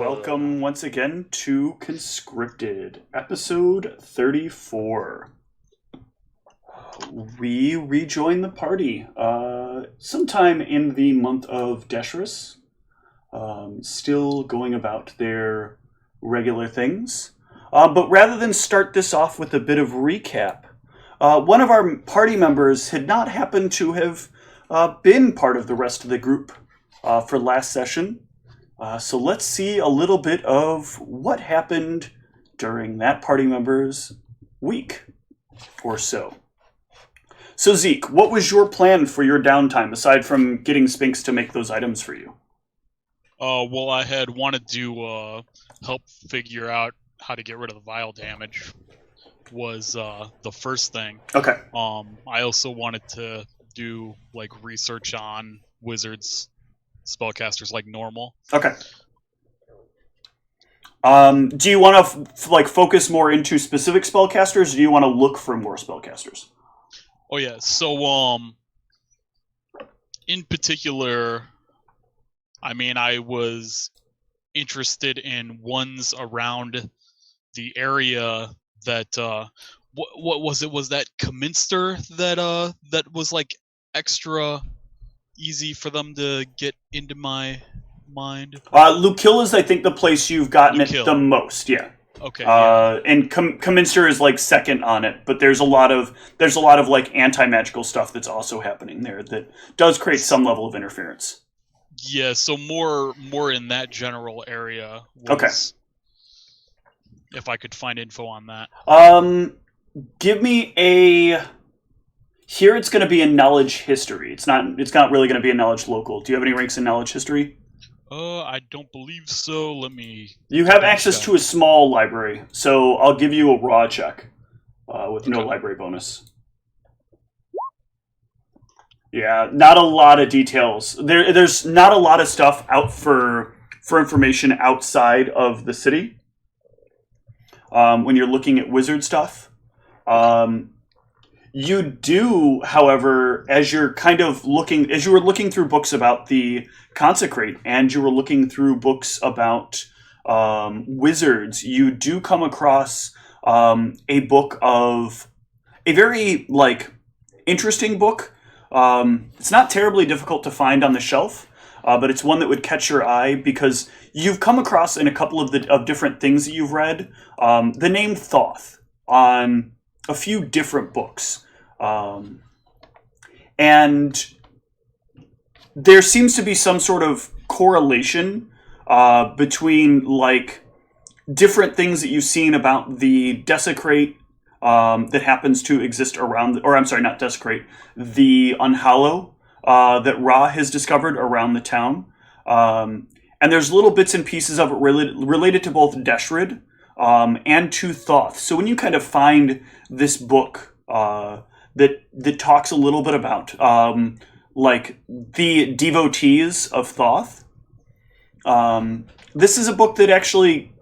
Welcome once again to Conscripted, episode 34. We rejoin the party sometime in the month of Deshris, still going about their regular things. But rather than start this off with a bit of recap, one of our party members had not happened to have been part of the rest of the group for last session. So let's see a little bit of what happened during that party member's week or so. So Zeke, what was your plan for your downtime, aside from getting Spinks to make those items for you? Well, I had wanted to help figure out how to get rid of the vial damage was the first thing. Okay. I also wanted to do research on wizards, spellcasters like normal. Okay. Do you want to focus more into specific spellcasters, or do you want to look for more spellcasters? Oh yeah. So in particular, I was interested in ones around the area that what was it? Was that Kminster that was extra easy for them to get into my mind? Lukill is, I think, the place you've gotten it the most. Yeah. Okay. Yeah. And Kminster is second on it, but there's a lot of anti-magical stuff that's also happening there that does create some level of interference. Yeah. So more in that general area. Okay. If I could find info on that. Give me a. Here it's going to be in knowledge history. It's not really going to be a knowledge local. Do you have any ranks in knowledge history? I don't believe so. Let me... You have access to a small library, so I'll give you a raw check with no library bonus. Yeah, not a lot of details. There's not a lot of stuff out for information outside of the city when you're looking at wizard stuff. You do, however, as you were looking through books about the Consecrate, and you were looking through books about wizards, you do come across a book of a very interesting book. It's not terribly difficult to find on the shelf, but it's one that would catch your eye because you've come across in a couple of different things that you've read the name Thoth on a few different books. And there seems to be some sort of correlation between different things that you've seen about the Desecrate that happens to exist around, not Desecrate, the Unhallow that Ra has discovered around the town. And there's little bits and pieces of it related to both Deshrid and to Thoth. So when you kind of find this book that talks a little bit about the devotees of Thoth, this is a book that actually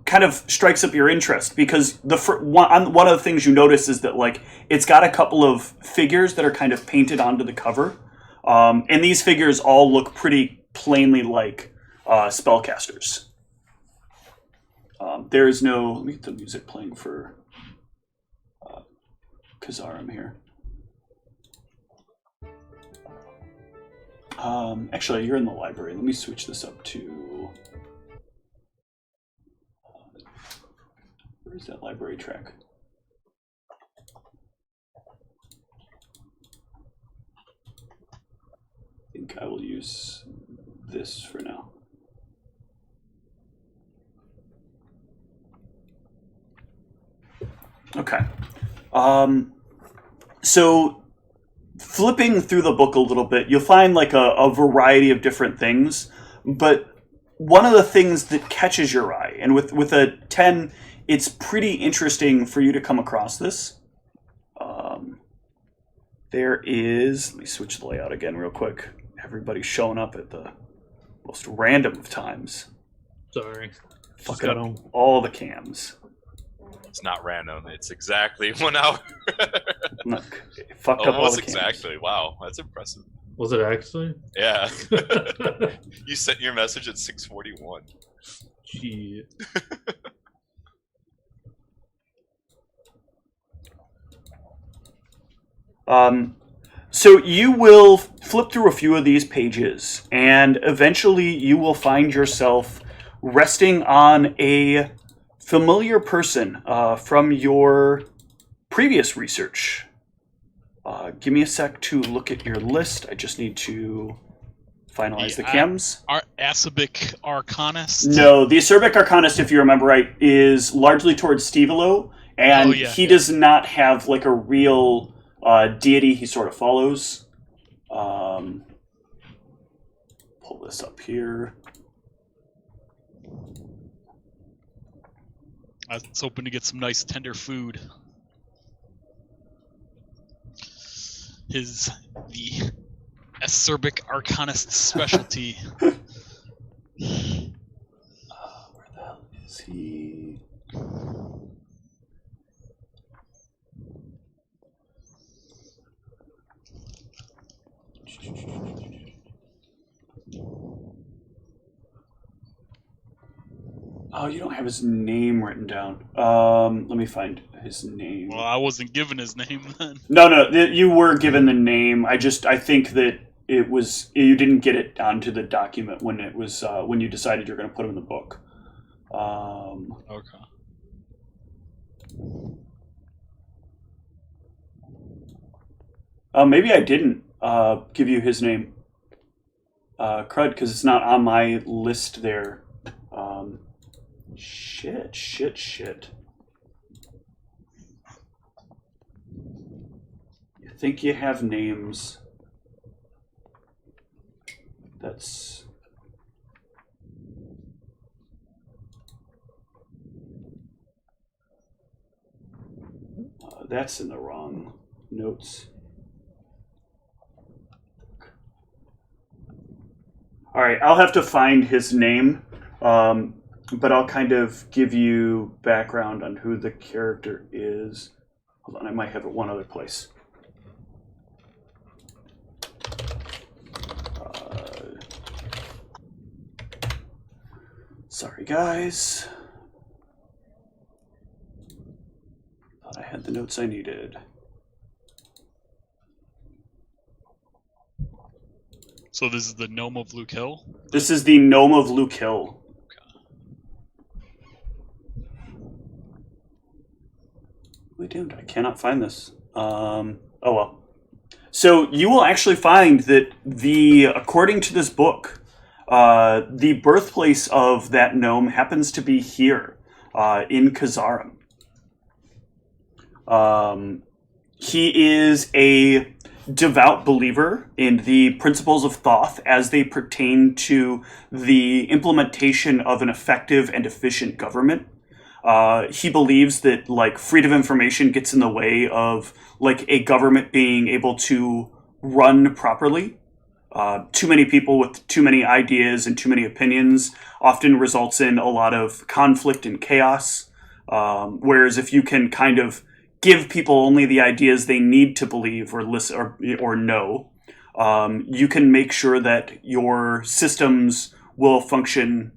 kind of strikes up your interest because one of the things you notice is that it's got a couple of figures that are kind of painted onto the cover, and these figures all look pretty plainly like spellcasters. There is no... Let me get the music playing for Kazarim here. Actually, you're in the library. Let me switch this up to... where's that library track? I think I will use this for now. Okay. So flipping through the book a little bit, you'll find a variety of different things, but one of the things that catches your eye, and with a 10, it's pretty interesting for you to come across this. There is... Let me switch the layout again real quick. Everybody's showing up at the most random of times. Sorry. Fucking up all the cams. It's not random. It's exactly 1 hour. Look, fucked up all the cams. Exactly. Wow, that's impressive. Was it actually? Yeah. You sent your message at 6:41. Gee. So you will flip through a few of these pages, and eventually you will find yourself resting on a familiar person from your previous research. Give me a sec to look at your list. I just need to finalize the chems. Acerbic Arcanist? No, the Acerbic Arcanist, if you remember right, is largely towards Stevelo, and he does not have like a real deity he sort of follows. Pull this up here. I was hoping to get some nice tender food. The Acerbic Arcanist specialty. Where the hell is he? Oh, you don't have his name written down. Let me find his name. Well, I wasn't given his name then. No, you were given the name. I think that it was you didn't get it onto the document when it was when you decided you're going to put him in the book. Okay. Maybe I didn't give you his name, crud, because it's not on my list there. Shit. You think you have names? That's... that's in the wrong notes. All right, I'll have to find his name, but I'll kind of give you background on who the character is. Hold on, I might have it one other place. Sorry, guys. Thought I had the notes I needed. So this is the Gnome of Luke Hill? This is the Gnome of Luke Hill. We doomed. I cannot find this. Oh well. So you will actually find that according to this book, the birthplace of that gnome happens to be here, in Kazarim. He is a devout believer in the principles of Thoth as they pertain to the implementation of an effective and efficient government. He believes that like freedom of information gets in the way of like a government being able to run properly. Too many people with too many ideas and too many opinions often results in a lot of conflict and chaos. Whereas if you can kind of give people only the ideas they need to believe or listen or know, you can make sure that your systems will function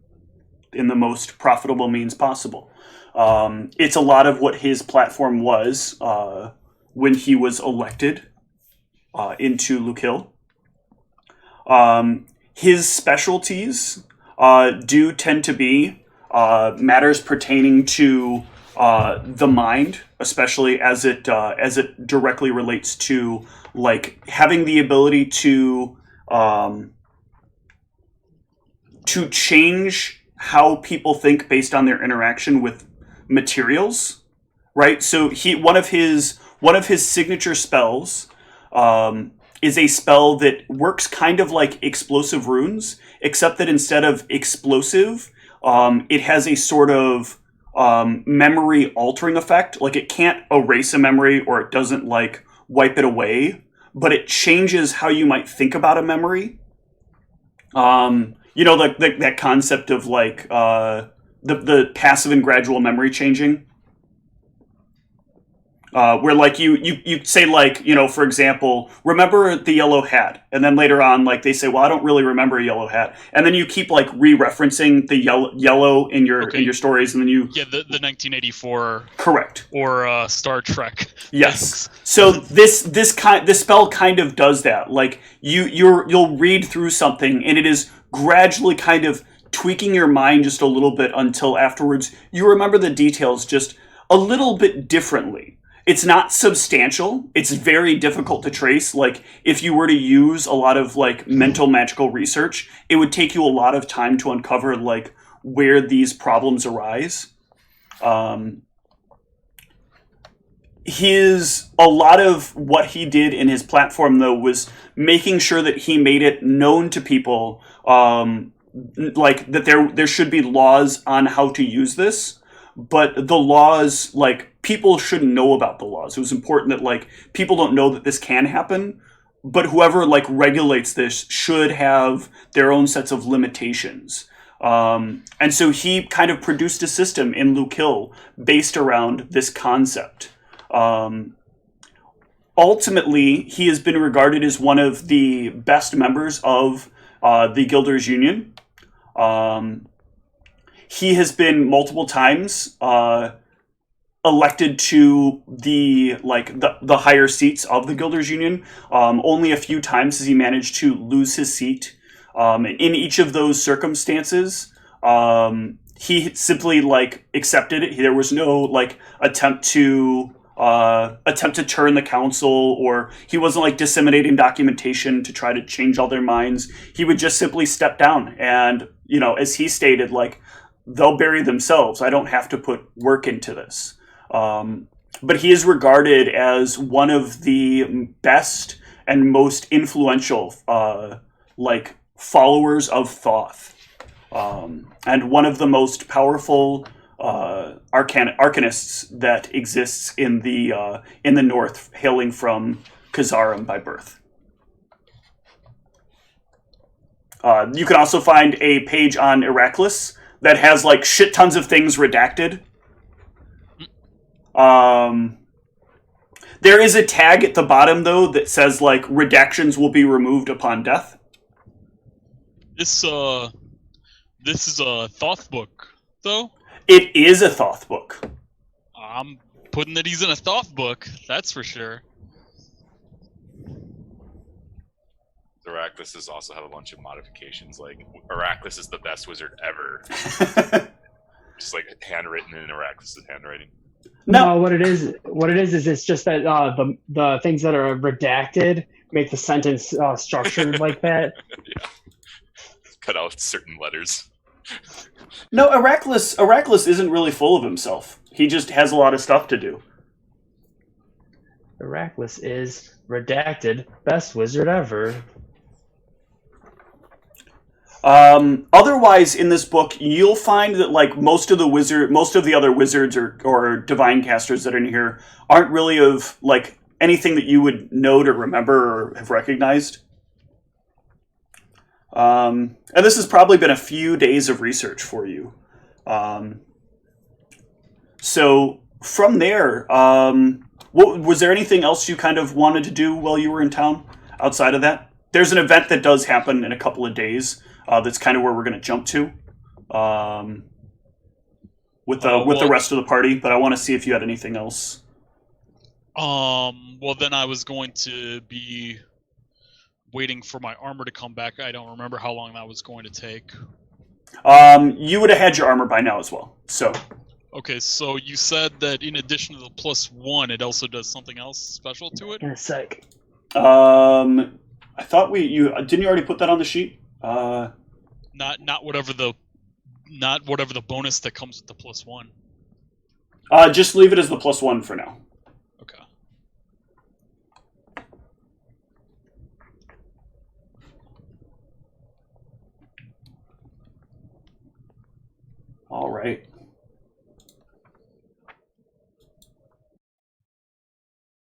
in the most profitable means possible. It's a lot of what his platform was when he was elected into Luke Hill. His specialties do tend to be matters pertaining to the mind, especially as it directly relates to like having the ability to change how people think based on their interaction with materials, right? So one of his signature spells is a spell that works kind of like explosive runes, except that instead of explosive, it has a sort of memory altering effect. Like it can't erase a memory or it doesn't like wipe it away, but it changes how you might think about a memory. You know, like that concept of like the passive and gradual memory changing. where like you say like, you know, for example, remember the yellow hat, and then later on like they say, well, I don't really remember a yellow hat, and then you keep like re-referencing the yellow in your stories, and then you the 1984 correct or Star Trek. Yes. So this spell kind of does that. Like you'll read through something, and it is gradually kind of tweaking your mind just a little bit until afterwards you remember the details just a little bit differently. It's not substantial. It's very difficult to trace. Like if you were to use a lot of like mental magical research, it would take you a lot of time to uncover like where these problems arise. A lot of what he did in his platform though was making sure that he made it known to people, like that there should be laws on how to use this, but the laws, like people shouldn't know about the laws. It was important that like people don't know that this can happen, but whoever like regulates this should have their own sets of limitations. And so he kind of produced a system in Luke Hill based around this concept. Ultimately, he has been regarded as one of the best members of the Guilders Union. He has been multiple times elected to the higher seats of the Guilders Union. Only a few times has he managed to lose his seat. In each of those circumstances, he simply like accepted it. There was no like attempt to turn the council, or he wasn't like disseminating documentation to try to change all their minds. He would just simply step down, and you know, as he stated, like they'll bury themselves. I don't have to put work into this. But he is regarded as one of the best and most influential like followers of Thoth, and one of the most powerful arcanists that exists in the north, hailing from Kazarim by birth. You can also find a page on Heracles that has like shit tons of things redacted. There is a tag at the bottom though that says like redactions will be removed upon death. This is a Thoth book, though. It is a Thoth book. I'm putting that he's in a Thoth book, that's for sure. Heracles also have a bunch of modifications, like Heracles is the best wizard ever. Just like handwritten in Heracles' handwriting. No, what it is it's just that the things that are redacted make the sentence structured like that. Yeah. Cut out certain letters. No, Heracles isn't really full of himself. He just has a lot of stuff to do. Heracles is redacted, best wizard ever. Otherwise, in this book, you'll find that like most of the other wizards or divine casters that are in here aren't really of like anything that you would note or remember or have recognized. And this has probably been a few days of research for you. So from there, was there anything else you kind of wanted to do while you were in town outside of that? There's an event that does happen in a couple of days. That's kind of where we're going to jump to with the rest of the party. But I want to see if you had anything else. Well, then I was going to be waiting for my armor to come back. I don't remember how long that was going to take. You would have had your armor by now as well. So. Okay, so you said that in addition to the +1, it also does something else special to it? In a sec. I thought didn't you already put that on the sheet? Not whatever the bonus that comes with the +1. Just leave it as the +1 for now. Okay. All right.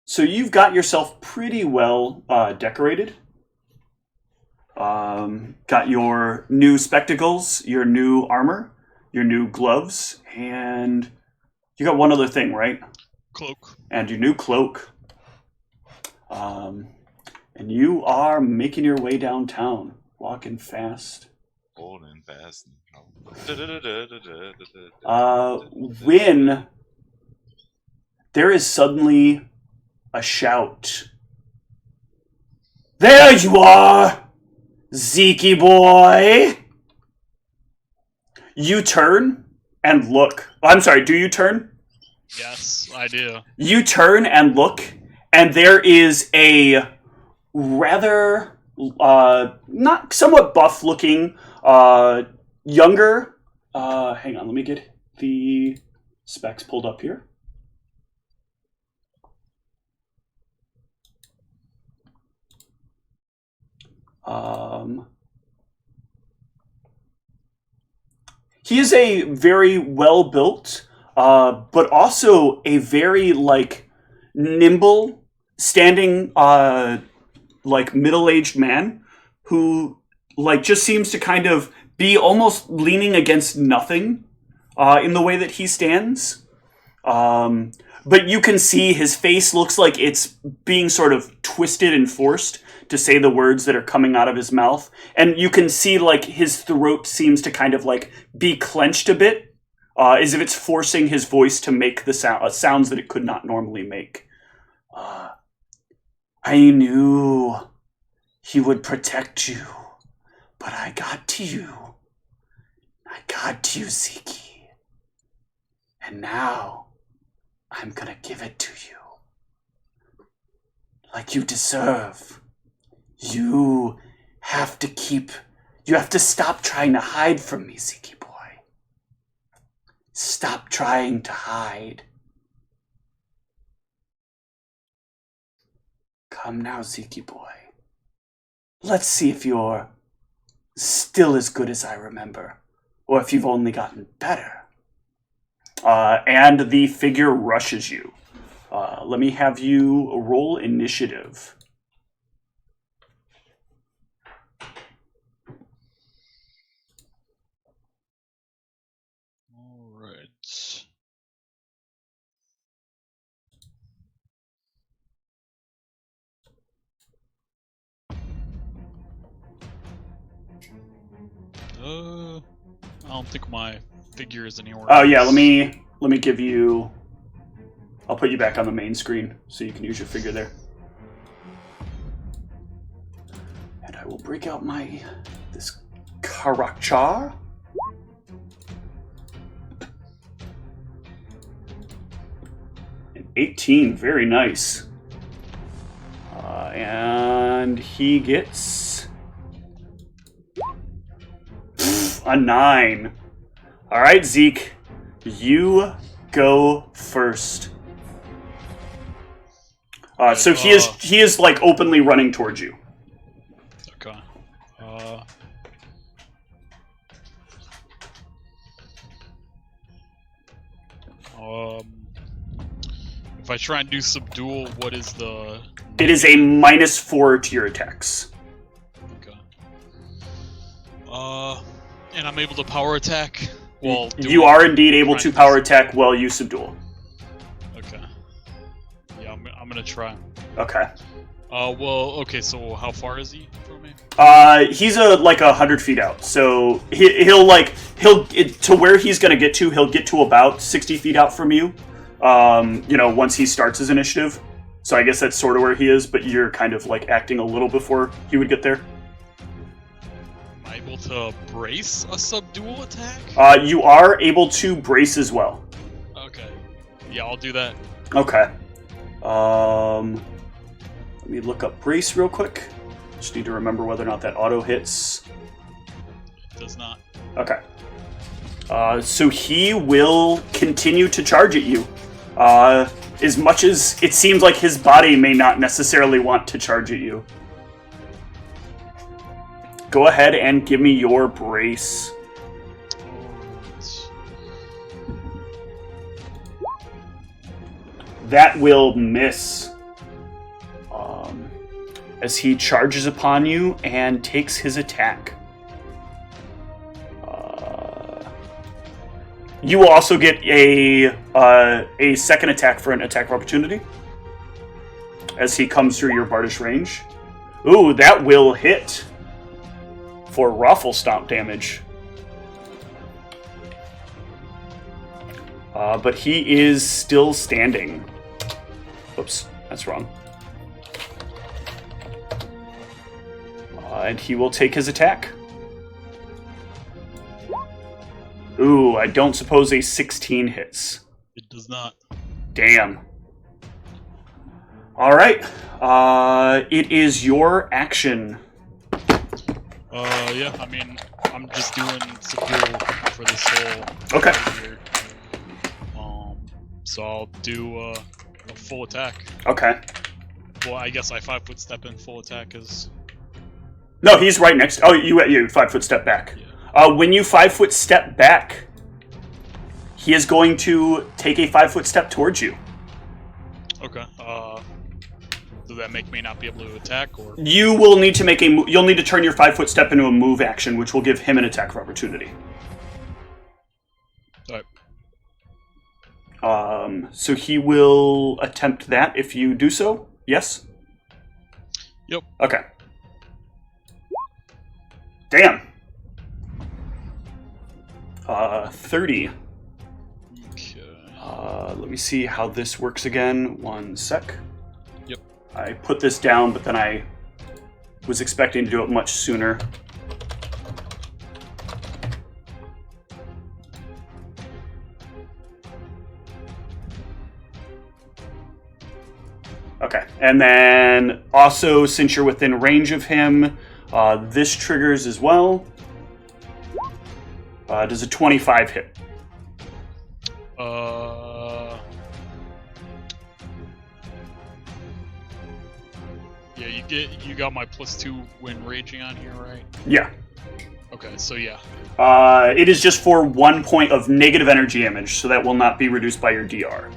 So you've got yourself pretty well decorated. Got your new spectacles, your new armor, your new gloves, and you got one other thing, right? cloak. And your new cloak. And you are making your way downtown, walking fast. Holding fast. When there is suddenly a shout. There you are, Zeke boy! You turn and look. I'm sorry, do you turn? Yes, I do. You turn and look, and there is a rather, not somewhat buff-looking, younger. Hang on, let me get the specs pulled up here. He is a very well-built, but also a very, nimble, standing, middle-aged man who, just seems to kind of be almost leaning against nothing in the way that he stands. But you can see his face looks like it's being sort of twisted and forced to say the words that are coming out of his mouth. And you can see, his throat seems to kind of, be clenched a bit, as if it's forcing his voice to make the sounds that it could not normally make. I knew he would protect you, but I got to you. I got to you, Zeke. And now, I'm gonna give it to you. Like you deserve. You have to stop trying to hide from me, Zeke boy. Stop trying to hide. Come now, Zeke boy. Let's see if you're still as good as I remember, or if you've only gotten better. And the figure rushes you. Let me have you roll initiative. All right. I don't think my figure is anywhere. Oh yeah, let me give you. I'll put you back on the main screen so you can use your figure there. And I will break out this Karakchar. An 18, very nice. And he gets a 9. All right, Zeke, you go first. So he is openly running towards you. Okay. If I try and do subdual, what is the? It is a -4 to your attacks. Okay. And I'm able to power attack. Well, you are indeed able to power attack while you subdual. Okay. Yeah, I'm gonna try. Okay. Okay. So how far is he from me? He's 100 feet out. So he'll to where he's gonna get to. He'll get to about 60 feet out from you. Once he starts his initiative. So I guess that's sort of where he is. But you're kind of acting a little before he would get there. Am I able to brace a subdual attack? You are able to brace as well. Okay. Yeah, I'll do that. Okay. Let me look up brace real quick. Just need to remember whether or not that auto hits. It does not. Okay. So he will continue to charge at you. As much as it seems like his body may not necessarily want to charge at you. Go ahead and give me your brace. That will miss. As he charges upon you and takes his attack. You will also get a second attack for an attack of opportunity as he comes through your bardish range. Ooh, that will hit for Raffle Stomp damage. But he is still standing. Oops, that's wrong. And he will take his attack. Ooh, I don't suppose a 16 hits. It does not. Damn. Alright. It is your action. Yeah, I mean, I'm just doing support for this whole Okay. right here. So I'll do a full attack. Okay. Well, I guess I 5-foot step in full attack is... No, he's right next. Oh, you 5-foot step back. Yeah. When you 5-foot step back, he is going to take a 5-foot step towards you. Okay. Does that make me not be able to attack, or...? You will need to make a. You'll need to turn your 5-foot step into a move action, which will give him an attack of opportunity. Alright. So he will attempt that if you do so. Yes. Yep. Okay. Damn. 30. Okay. Let me see how this works again. 1 sec. Yep. I put this down, but then I was expecting to do it much sooner. Okay, and then also, since you're within range of him, this triggers as well. Does a 25 hit? Yeah, you got my +2 when raging on here, right? Yeah. Okay, so yeah. It is just for 1 point of negative energy damage, so that will not be reduced by your DR.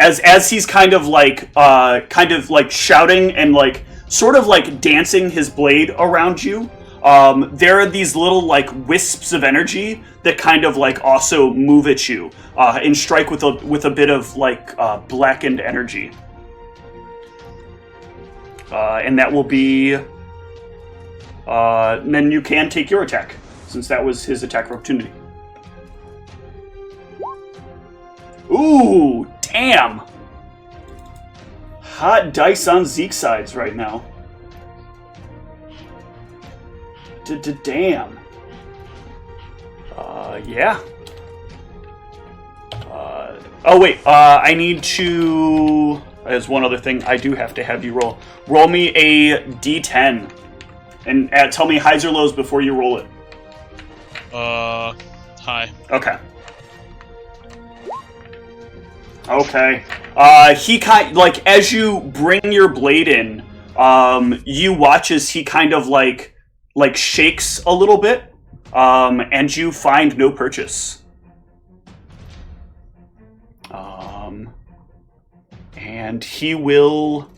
As he's kind of like shouting and like sort of like dancing his blade around you, there are these little like wisps of energy that kind of like also move at you and strike with a bit of like blackened energy. And that will be. Then you can take your attack, since that was his attack of opportunity. Ooh, damn! Hot dice on Zeke's sides right now. Damn. Yeah. Oh wait, I need to... There's one other thing I do have to have you roll. Roll me a d10. And tell me highs or lows before you roll it. High. Okay. Okay. He like as you bring your blade in, you watch as he kind of like shakes a little bit, and you find no purchase. And he will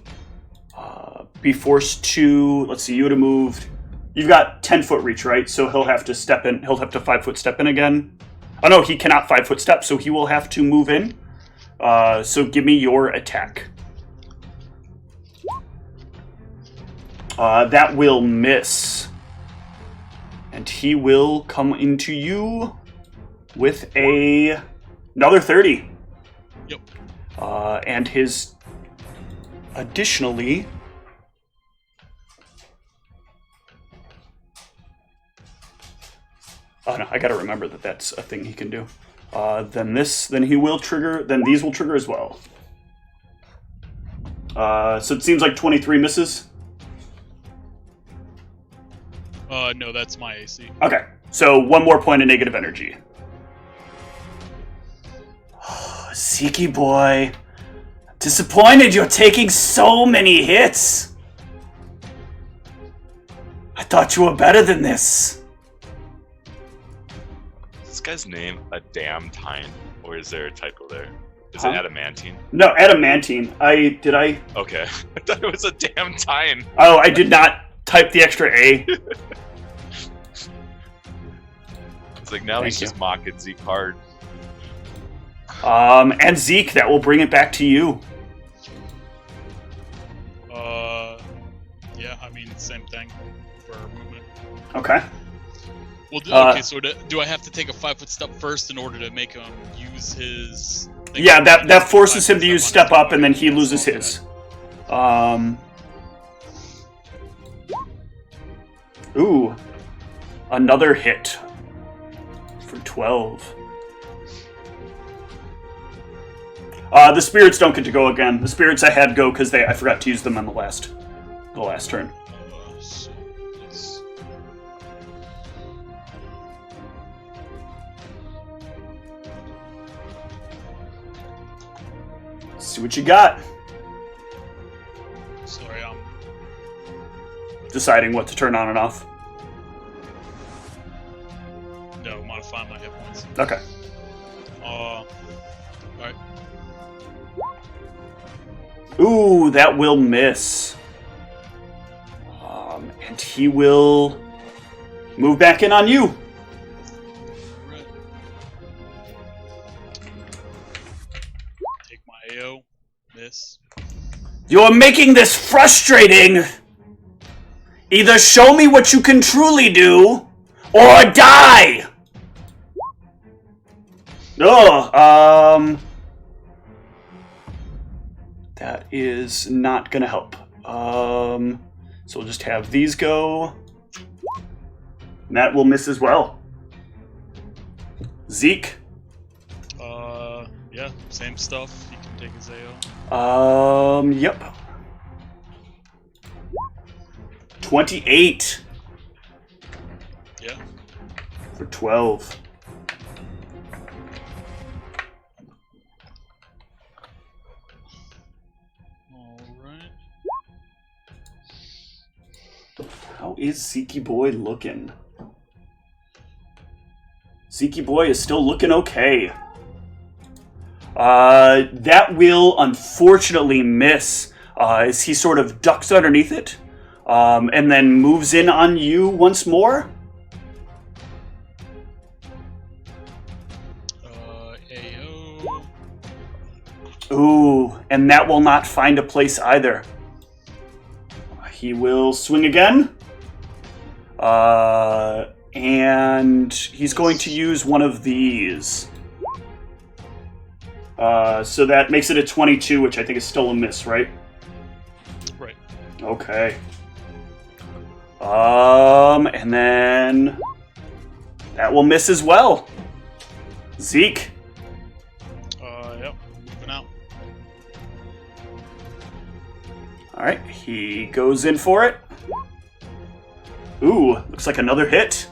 be forced to. Let's see. You would have moved. You've got 10-foot reach, right? So he'll have to step in. He'll have to 5-foot step in again. Oh no, he cannot 5-foot step, so he will have to move in. So give me your attack. That will miss. And he will come into you with another 30. Yep. And his... Additionally... Oh no, I gotta remember that that's a thing he can do. Then he will trigger, then these will trigger as well. So it seems like 23 misses. No, that's my AC. Okay, so 1 more point of negative energy. Zeke boy. Disappointed you're taking so many hits. I thought you were better than this. Is this guy's name Adamantine, or is there a typo there? Is Huh? it Adamantine? No, Adamantine. Did I? Okay, I thought it was Adamantine. Oh, I did not type the extra A. It's like now Thank he's you. just mocking Zeke hard. And Zeke, that will bring it back to you. Yeah, I mean, same thing for movement. Okay. Well, okay, so do I have to take a 5-foot step first in order to make him use his... Yeah, that forces him to use step up, and then he loses his. Ooh. Another hit. For 12. The spirits don't get to go again. The spirits I had go because I forgot to use them on the last turn. So let's... See what you got. Sorry, I'm... Deciding what to turn on and off. No, modifying my hit points. Okay. Alright. Ooh, that will miss. And he will move back in on you. Right. Take my AO. Miss. You're making this frustrating. Either show me what you can truly do, or die. Oh, that is not gonna help. So we'll just have these go. And that will miss as well. Zeke. Yeah, same stuff. He can take his AO. Yep. 28 Yeah. for 12. Alright. How is Zeke Boy looking? Zeke Boy is still looking okay. That will unfortunately miss as he sort of ducks underneath it and then moves in on you once more. AO. Ooh, and that will not find a place either. He will swing again. And he's going to use one of these. So that makes it a 22, which I think is still a miss, right? Right. Okay. And then that will miss as well. Zeke. Yep. Moving out. All right, he goes in for it. Ooh, looks like another hit.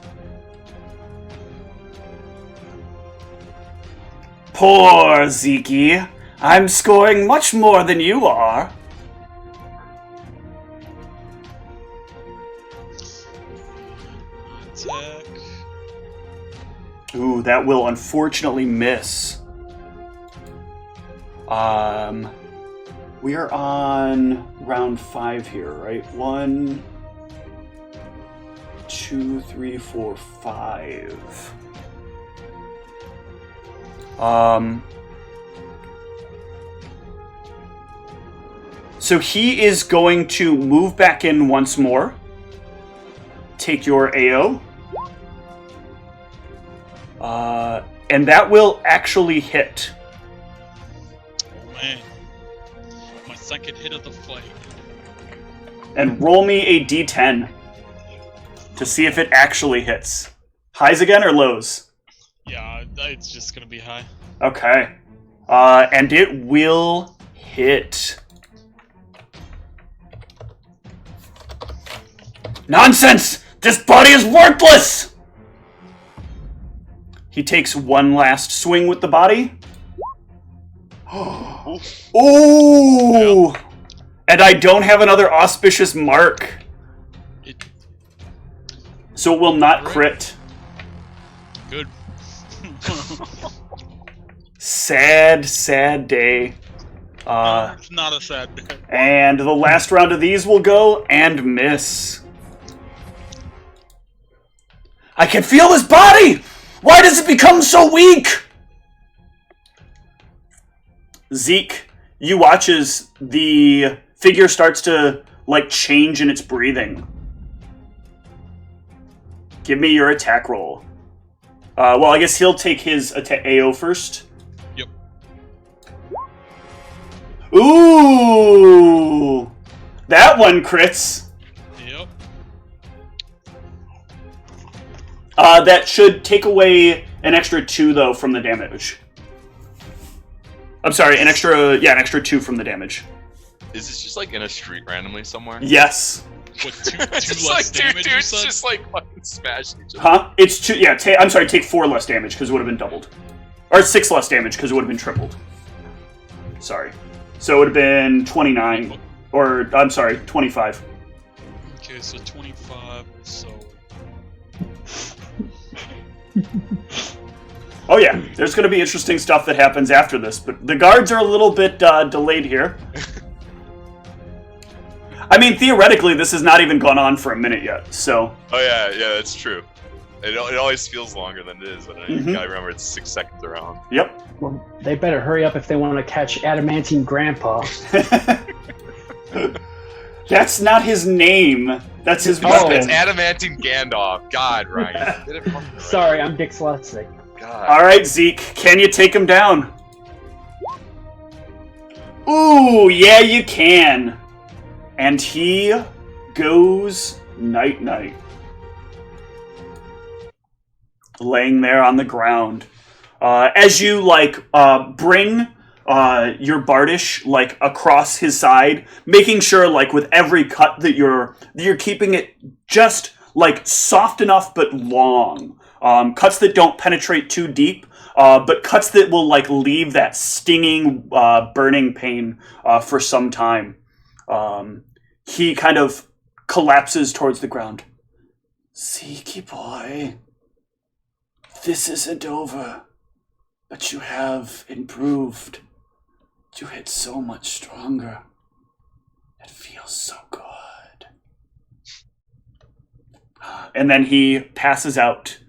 Poor Zeke. I'm scoring much more than you are. Attack. Ooh, that will unfortunately miss. We are on round 5 here, right? 1, 2, 3, 4, 5. So he is going to move back in once more. Take your AO. And that will actually hit. Oh man. My second hit of the fight. And roll me a d10 to see if it actually hits. Highs again or lows? Yeah, it's just gonna be high. Okay. And it will hit. Nonsense! This body is worthless! He takes one last swing with the body. Ooh! And I don't have another auspicious mark. So it will not crit. Good. Sad, sad day. It's not a sad day. And the last round of these will go and miss. I can feel this body! Why does it become so weak? Zeke, you watch as the figure starts to, like, change in its breathing. Give me your attack roll. Well, I guess he'll take his AO first. Yep. Ooh! That one crits. Yep. That should take away an extra 2, though, from the damage. I'm sorry, an extra 2 from the damage. Is this just like in a street randomly somewhere? Yes. With two It's less like damage, two you dudes said? just like fucking smashing each other. Huh? It's 2, yeah, I'm sorry, take 4 less damage, because it would have been doubled. Or 6 less damage, because it would have been tripled. Sorry. So it would have been 29. Or, I'm sorry, 25. Okay, so 25, so... Oh yeah, there's going to be interesting stuff that happens after this, but the guards are a little bit delayed here. I mean, theoretically, this has not even gone on for a minute yet, so... Oh yeah, that's true. It always feels longer than it is, but you gotta remember it's 6 seconds around. Yep. Well, they better hurry up if they want to catch Adamantine Grandpa. That's not his name. That's his Oh. weapon. It's Adamantine Gandalf. God, Ryan. Did it fucking right. Sorry, I'm dyslexic. God. Alright, Zeke, can you take him down? Ooh, yeah, you can. And he goes night-night. Laying there on the ground. As you, bring your Bardish, across his side, making sure, with every cut that you're keeping it just, soft enough but long. Cuts that don't penetrate too deep, but cuts that will, leave that stinging, burning pain for some time. He kind of collapses towards the ground. Zeke boy, this isn't over, but you have improved. You hit so much stronger. It feels so good. And then he passes out.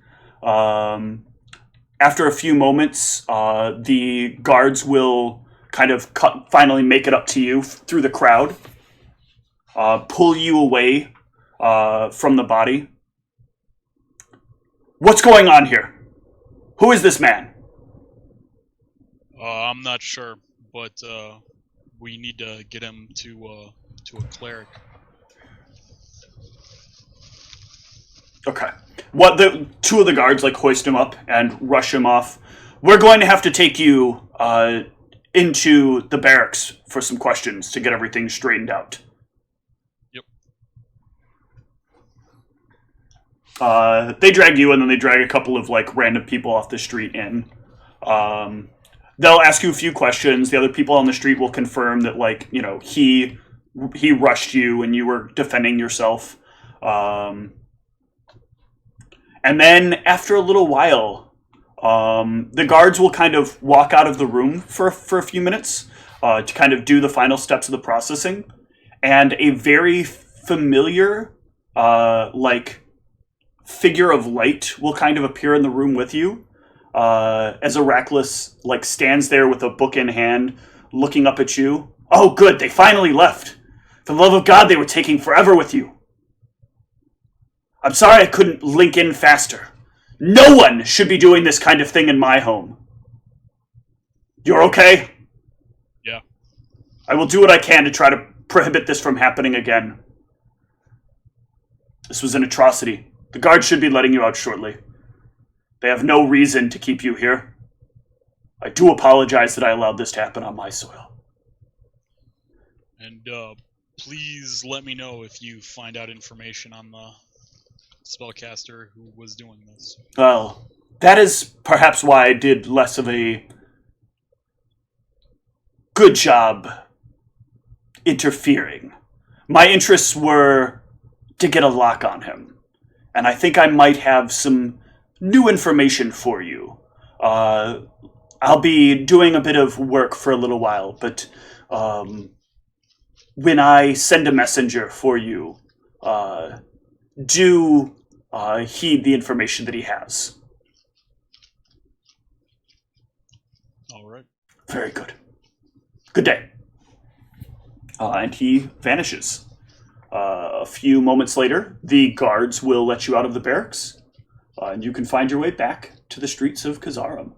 After a few moments, the guards will kind of finally make it up to you through the crowd. Pull you away from the body. What's going on here? Who is this man? I'm not sure, but we need to get him to a cleric. Okay. The 2 of the guards hoist him up and rush him off. We're going to have to take you into the barracks for some questions to get everything straightened out. They drag you, and then they drag a couple of random people off the street in. They'll ask you a few questions. The other people on the street will confirm that he rushed you and you were defending yourself. And then after a little while, the guards will kind of walk out of the room for a few minutes to kind of do the final steps of the processing, and a very familiar figure of light will kind of appear in the room with you, as Araclis stands there with a book in hand, looking up at you. Oh, good, they finally left. For the love of God, they were taking forever with you. I'm sorry I couldn't link in faster. No one should be doing this kind of thing in my home. You're okay? Yeah. I will do what I can to try to prohibit this from happening again. This was an atrocity. The guards should be letting you out shortly. They have no reason to keep you here. I do apologize that I allowed this to happen on my soil. And please let me know if you find out information on the spellcaster who was doing this. Well, that is perhaps why I did less of a good job interfering. My interests were to get a lock on him. And I think I might have some new information for you. I'll be doing a bit of work for a little while, but when I send a messenger for you, do heed the information that he has. Very good. Good day. And he vanishes. A few moments later, the guards will let you out of the barracks, and you can find your way back to the streets of Kazarum.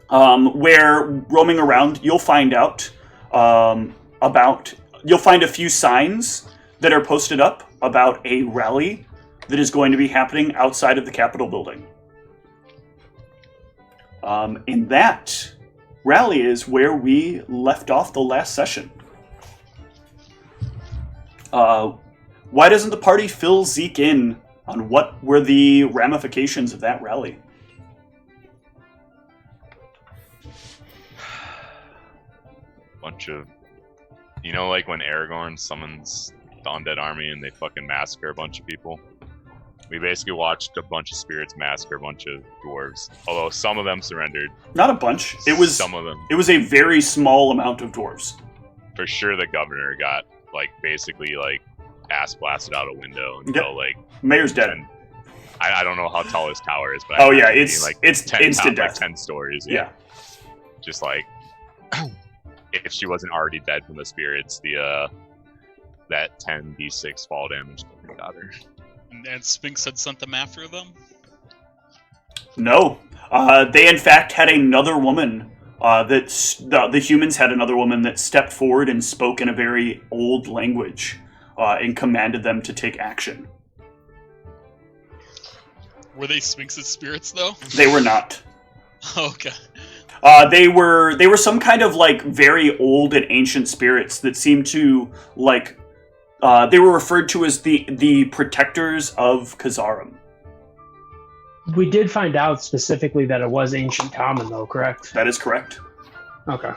Where, roaming around, you'll find out you'll find a few signs that are posted up about a rally that is going to be happening outside of the Capitol building. And that rally is where we left off the last session. Why doesn't the party fill Zeke in on what were the ramifications of that rally? Bunch of, like when Aragorn summons the undead army and they fucking massacre a bunch of people. We basically watched a bunch of spirits massacre a bunch of dwarves. Although some of them surrendered. Not a bunch. It was some of them. It was a very small amount of dwarves. For sure, the governor got basically ass blasted out a window until Mayor's dead. I don't know how tall his tower is, but it's 10 instant death. 10 stories. Yeah. Just if she wasn't already dead from the spirits, that 10d6 fall damage got her. And Sphinx had sent them after them? No. They in fact had another woman the humans had another woman that stepped forward and spoke in a very old language and commanded them to take action. Were they Sphinx's spirits, though? They were not. Okay. They were some kind of very old and ancient spirits that seemed to they were referred to as the protectors of Kazarum. We did find out specifically that it was ancient common, though, correct? That is correct. Okay.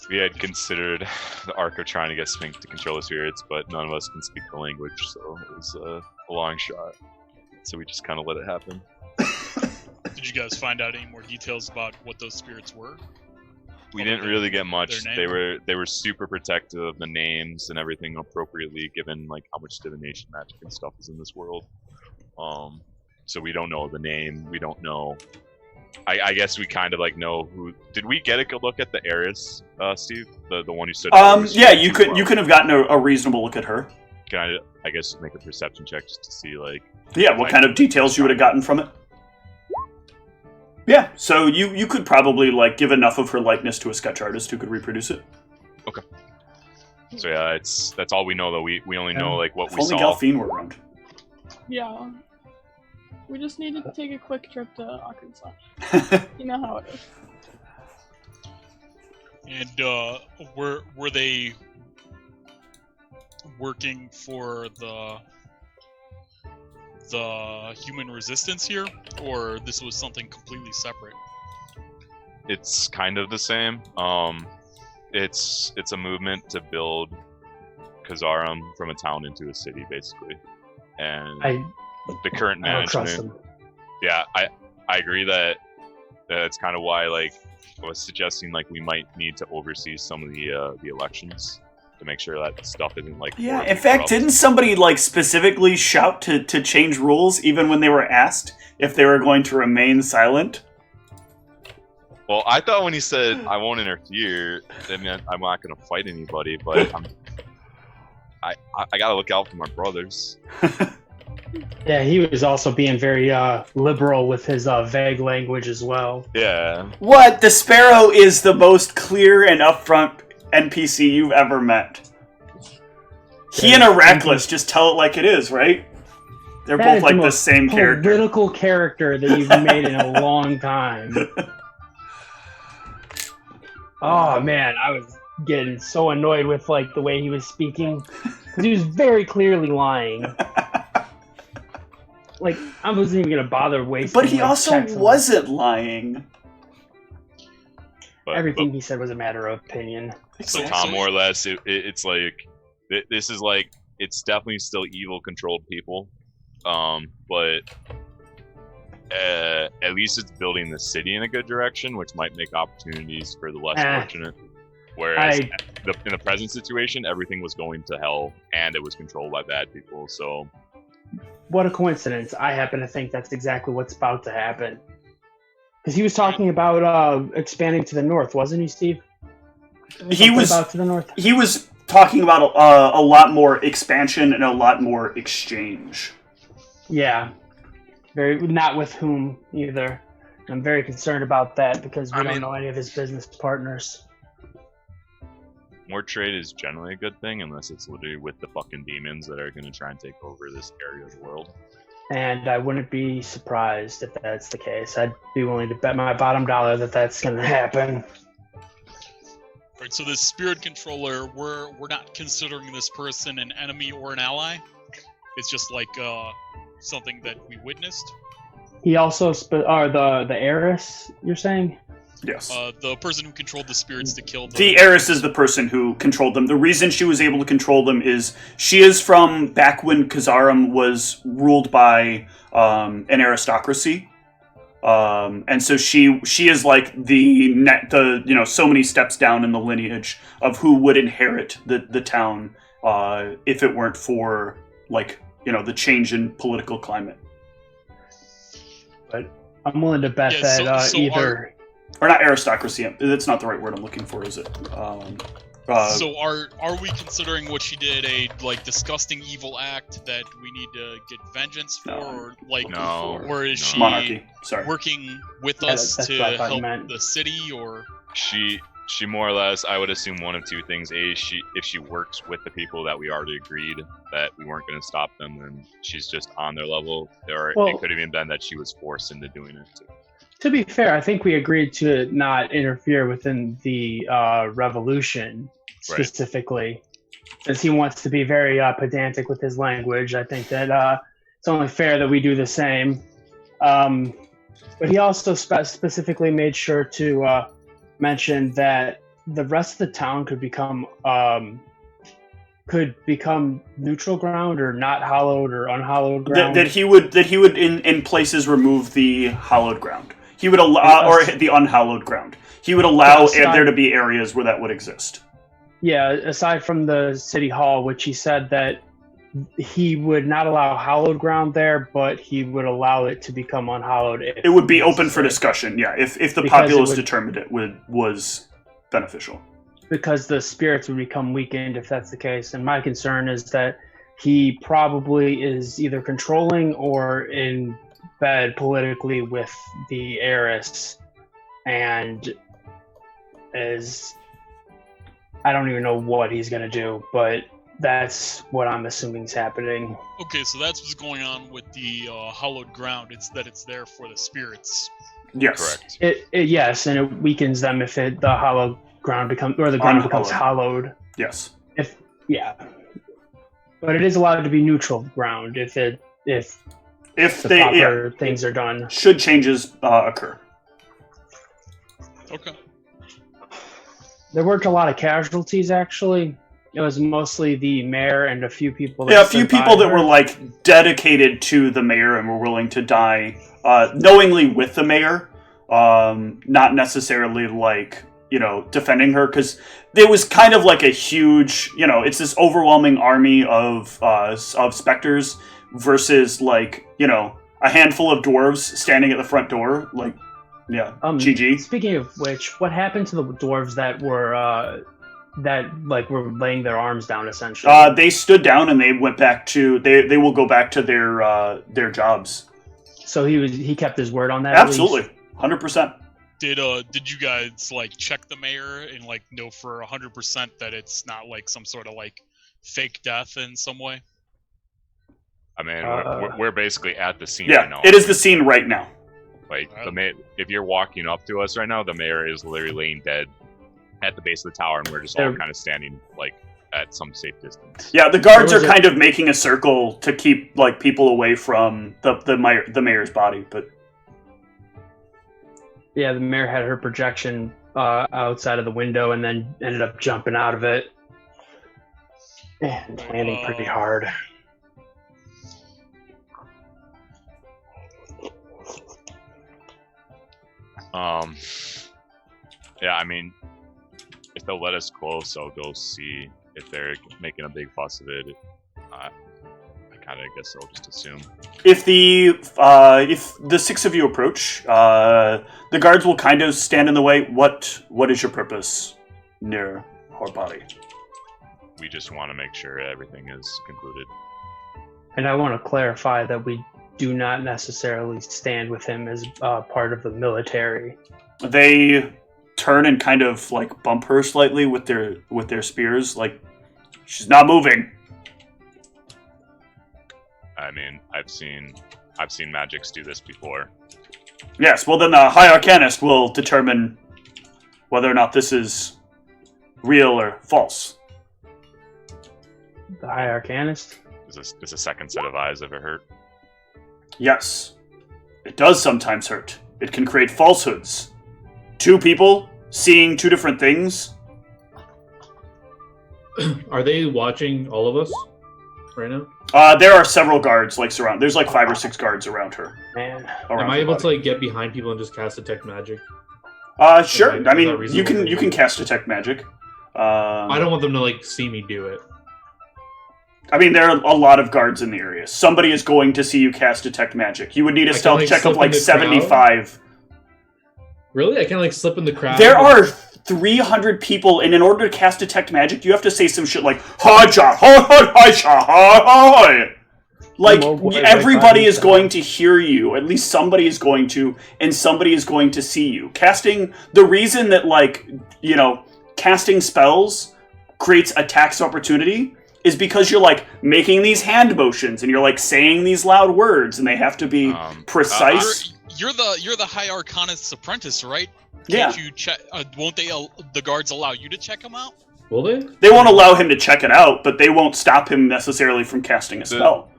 We had considered the arc of trying to get Sphinx to control the spirits, but none of us can speak the language, so it was a long shot. So we just kind of let it happen. Did you guys find out any more details about what those spirits were? We didn't really get much. They were super protective of the names and everything appropriately, given how much divination magic and stuff is in this world. So we don't know the name. We don't know. I guess we kind of know who. Did we get a good look at the heiress, Steve? The one who stood. Yeah, you could have gotten a reasonable look at her. Can I guess make a perception check just to see Yeah, what kind of details you would have gotten from it? Yeah, so you could probably give enough of her likeness to a sketch artist who could reproduce it. Okay. So yeah, that's all we know though. We only know what we only saw. Galfine were around. Yeah. We just need to take a quick trip to Arkansas. You know how it is. And were they working for the human resistance here, or this was something completely separate? It's kind of the same. It's a movement to build Kazarum from a town into a city, basically. And the current I don't trust management. them. Yeah, I agree that that's kind of why I was suggesting we might need to oversee some of the elections to make sure that stuff isn't Yeah, in fact, didn't somebody specifically shout to change rules even when they were asked if they were going to remain silent? Well, I thought when he said I won't interfere, that meant I'm not going to fight anybody, but I got to look out for my brothers. Yeah, he was also being very liberal with his vague language as well. Yeah. What? The Sparrow is the most clear and upfront NPC you've ever met. He and Heracles just tell it like it is, right? They're both the same character. Political character that you've made in a long time. Oh man, I was getting so annoyed with the way he was speaking, because he was very clearly lying. I wasn't even gonna bother wasting. But he also wasn't lying. Everything he said was a matter of opinion. So Tom, more or less, it's this is it's definitely still evil controlled people, but at least it's building the city in a good direction, which might make opportunities for the less fortunate. Whereas in the present situation, everything was going to hell and it was controlled by bad people. So what a coincidence! I happen to think that's exactly what's about to happen. Because he was talking about expanding to the north, wasn't he, Steve? He was about to the north. He was talking about a lot more expansion and a lot more exchange. Yeah, not with whom either. I'm very concerned about that because we don't know any of his business partners. More trade is generally a good thing, unless it's literally with the fucking demons that are going to try and take over this area of the world. And I wouldn't be surprised if that's the case. I'd be willing to bet my bottom dollar that that's going to happen. Right, so this spirit controller, we're not considering this person an enemy or an ally. It's just like something that we witnessed. He also the heiress, you're saying? Yes. The person who controlled the spirits to kill the heiress is the person who controlled them. The reason she was able to control them is she is from back when Kazarim was ruled by an aristocracy. And so she is like the so many steps down in the lineage of who would inherit the town if it weren't for the change in political climate. But I'm willing to bet that either or not aristocracy. That's not the right word I'm looking for, is it? So are we considering what she did a disgusting evil act that we need to get vengeance for, No. or is she monarchy? Sorry. working with us to help the city, or she more or less, I would assume one of two things: if she works with the people that we already agreed that we weren't going to stop them, then she's just on their level, or it could have even been that she was forced into doing it too. To be fair, I think we agreed to not interfere within the revolution specifically, since he wants to be very pedantic with his language. I think that it's only fair that we do the same. But he also specifically made sure to mention that the rest of the town could become neutral ground, or not hallowed or unhallowed ground. That he would in places remove the hallowed ground. He would allow, or the unhallowed ground. He would allow there to be areas where that would exist. Yeah, aside from the city hall, which he said that he would not allow hallowed ground there, but he would allow it to become unhallowed. It would be open for discussion, yeah, if the populace determined it was beneficial. Because the spirits would become weakened if that's the case. And my concern is that he probably is either controlling or in bed politically with the heiress, and I don't even know what he's going to do, but that's what I'm assuming is happening. Okay, so that's what's going on with the hallowed ground. It's that it's there for the spirits. Yes. Correct. Yes, and it weakens them if the hallowed ground becomes hollowed. Yes. But it is allowed to be neutral ground if the proper things are done. Should changes occur. Okay. There weren't a lot of casualties, actually. It was mostly the mayor and a few people. A few people that were dedicated to the mayor and were willing to die knowingly with the mayor, not necessarily defending her, because there was kind of like a huge, it's this overwhelming army of specters versus a handful of dwarves standing at the front door. GG. Speaking of which, what happened to the dwarves that were were laying their arms down essentially? They stood down and they went back to they will go back to their jobs. So he kept his word on that. Absolutely, 100%. Did you guys check the mayor and know for 100% that it's not some sort of fake death in some way? I mean, we're basically at the scene Yeah, right now. it is the scene right now. If you're walking up to us right now, the mayor is literally laying dead at the base of the tower, and we're just all kind of standing at some safe distance. Yeah, the guards are kind of making a circle to keep people away from the mayor's body, but yeah, the mayor had her projection outside of the window and then ended up jumping out of it and landing pretty hard. Yeah, I mean, if they'll let us close, I'll go see if they're making a big fuss of it. I kind of, I guess I'll just assume. If the 6 of you approach, the guards will kind of stand in the way. What is your purpose near her body? We just want to make sure everything is concluded. And I want to clarify that we do not necessarily stand with him as part of the military. They turn and kind of like bump her slightly with their spears, like she's not moving. I mean, I've seen magics do this before. Yes, well then the High Arcanist will determine whether or not this is real or false. The High Arcanist? Is a second set of eyes ever hurt? Yes. It does sometimes hurt. It can create falsehoods. 2 people seeing 2 different things. Are they watching all of us right now? There are several guards like surround. There's like 5 or 6 guards around her. Man. Am I able to like get behind people and just cast detect magic? Sure. I mean, you can cast detect magic. I don't want them to like see me do it. I mean, there are a lot of guards in the area. Somebody is going to see you cast detect magic. You would need a stealth check of like 75. Really? I can like slip in the crowd? There are 300 people, and in order to cast detect magic, you have to say some shit like "ha-ja, ha-ha-ha-ha, ha-ha." Like, everybody is going to hear you. At least somebody is going to, and somebody is going to see you. The reason that, like, you know, casting spells creates a tax opportunity is because you're, like, making these hand motions, and you're, like, saying these loud words, and they have to be precise. You're the High Arcanist's apprentice, right? Yeah. Can't you check? Won't the guards allow you to check him out? Will they? They won't allow him to check it out, but they won't stop him necessarily from casting a spell.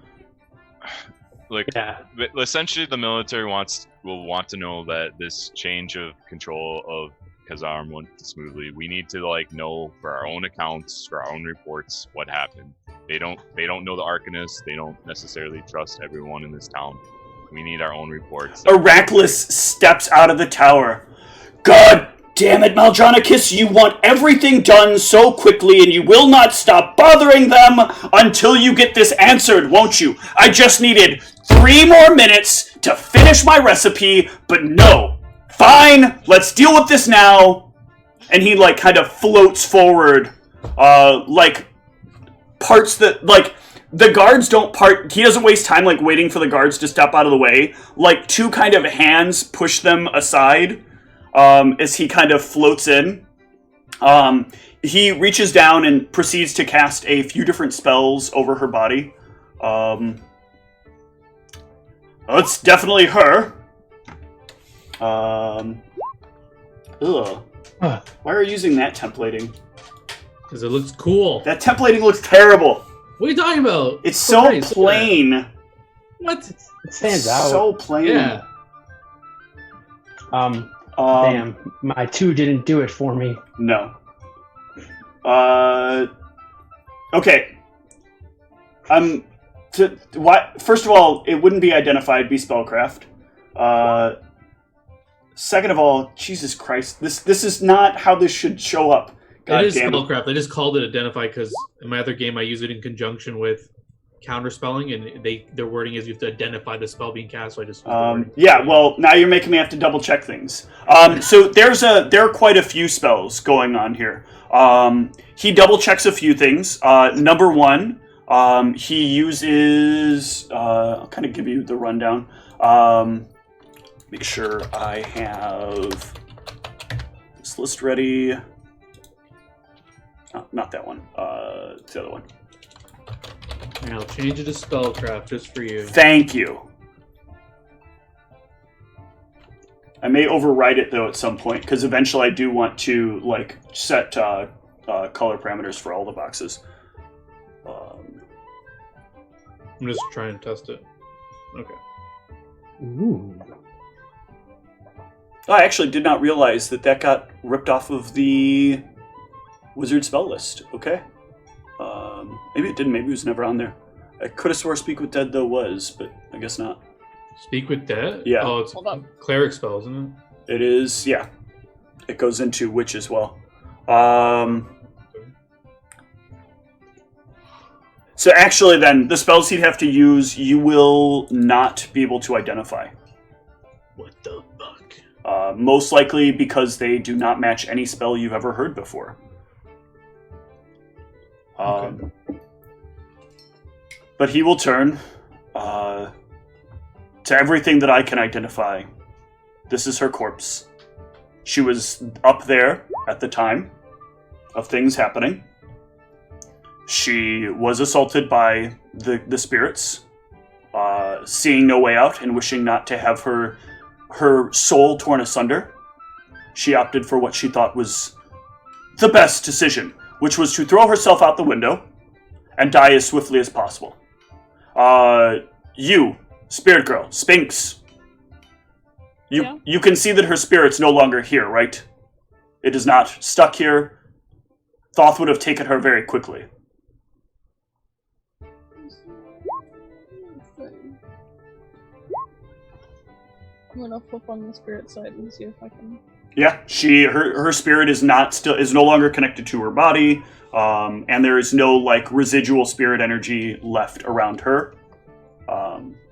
Like, Yeah. essentially, the military will want to know that this change of control of Kazarm went smoothly. We need to like know for our own accounts, for our own reports, what happened. They don't know the Arcanist. They don't necessarily trust everyone in this town. We need our own reports. Arachlus steps out of the tower. God damn it, Maldronicus, you want everything done so quickly and you will not stop bothering them until you get this answered, won't you? I just needed 3 more minutes to finish my recipe, but no. Fine, let's deal with this now. And he, like, kind of floats forward, like, parts that, like, the guards don't part. He doesn't waste time, like, waiting for the guards to step out of the way. Like, 2 kind of hands push them aside as he kind of floats in. He reaches down and proceeds to cast a few different spells over her body. It's definitely her. Ugh. Why are you using that templating? Because it looks cool. That templating looks terrible. What are you talking about? It's so nice. plain. What? It stands out. So plain. Yeah. Damn, my 2 didn't do it for me. No. Okay. First of all, it wouldn't be identified, it'd be spellcraft. Second of all, Jesus Christ, this is not how this should show up. God it is damn spellcraft. I just called it identify because in my other game I use it in conjunction with counterspelling, and their wording is you have to identify the spell being cast. So I just yeah. Well, now you're making me have to double check things. So there are quite a few spells going on here. He double checks a few things. Number 1, he uses. I'll kind of give you the rundown. Make sure I have this list ready. Oh, not that one. It's the other one. And I'll change it to spellcraft just for you. Thank you. I may override it though at some point because eventually I do want to like set color parameters for all the boxes. I'm just trying to test it. Okay. Ooh. I actually did not realize that got ripped off of the wizard spell list. Okay. Maybe it didn't. Maybe it was never on there. I could have swore Speak with Dead, though, was, but I guess not. Speak with Dead? Yeah. Oh, it's a cleric spell, isn't it? It is, yeah. It goes into Witch as well. So actually then, the spells he'd have to use, you will not be able to identify. What the fuck? Most likely because they do not match any spell you've ever heard before. Okay. But he will turn to everything that I can identify. This is her corpse. She was up there at the time of things happening. She was assaulted by the spirits, seeing no way out and wishing not to have her soul torn asunder. She opted for what she thought was the best decision, which was to throw herself out the window and die as swiftly as possible. You, Spirit Girl, Sphinx, you can see that her spirit's no longer here, right? It is not stuck here. Thoth would have taken her very quickly. I'm gonna flip on the spirit side and see if I can. Yeah, her spirit is no longer connected to her body, and there is no like residual spirit energy left around her.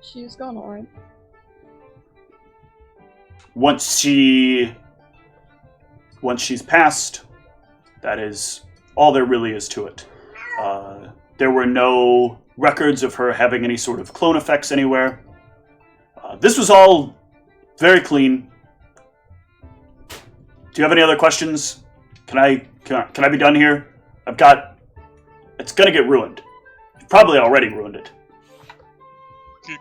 She's gone, alright. Once she's passed, that is all there really is to it. There were no records of her having any sort of clone effects anywhere. This was all very clean. Do you have any other questions? Can I be done here? It's gonna get ruined. You've probably already ruined it.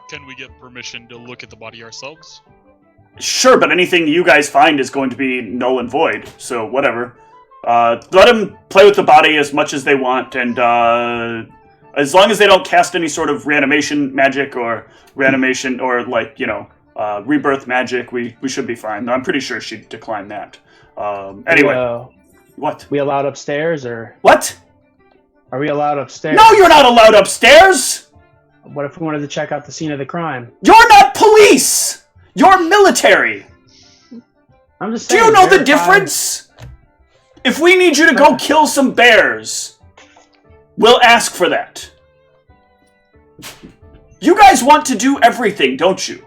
Can we get permission to look at the body ourselves? Sure, but anything you guys find is going to be null and void, so whatever. Let them play with the body as much as they want, and as long as they don't cast any sort of reanimation magic or reanimation or rebirth magic, we should be fine. I'm pretty sure she'd decline that. Anyway, what? We allowed upstairs, or what? Are we allowed upstairs? No, you're not allowed upstairs. What if we wanted to check out the scene of the crime? You're not police. You're military. I'm just saying. Do you know the difference? If we need you to go kill some bears, we'll ask for that. You guys want to do everything, don't you?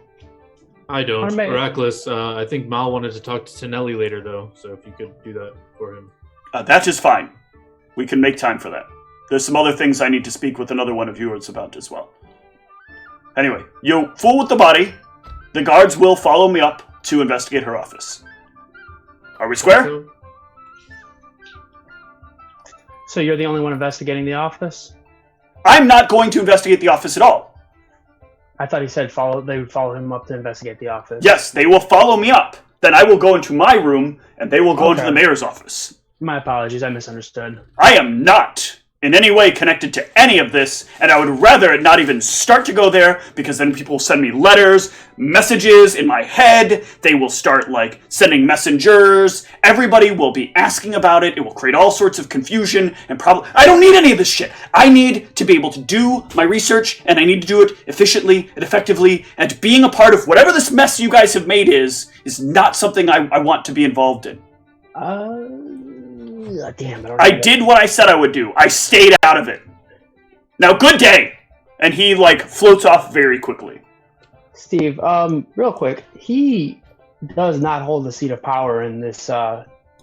I don't. Heracles, I think Mal wanted to talk to Tonelli later, though, so if you could do that for him. That is fine. We can make time for that. There's some other things I need to speak with another one of yours about as well. Anyway, you fool with the body. The guards will follow me up to investigate her office. Are we square? So you're the only one investigating the office? I'm not going to investigate the office at all. I thought he said they would follow him up to investigate the office. Yes, they will follow me up. Then I will go into my room, and they will go into the mayor's office. My apologies, I misunderstood. I am not in any way connected to any of this, and I would rather it not even start to go there, because then people will send me letters, messages in my head, they will start, sending messengers, everybody will be asking about it, it will create all sorts of confusion, and I don't need any of this shit! I need to be able to do my research, and I need to do it efficiently and effectively, and being a part of whatever this mess you guys have made is not something I want to be involved in. Damn it. I did what I said I would do. I stayed out of it. Now, good day! And he, floats off very quickly. Steve, real quick, he does not hold the seat of power in this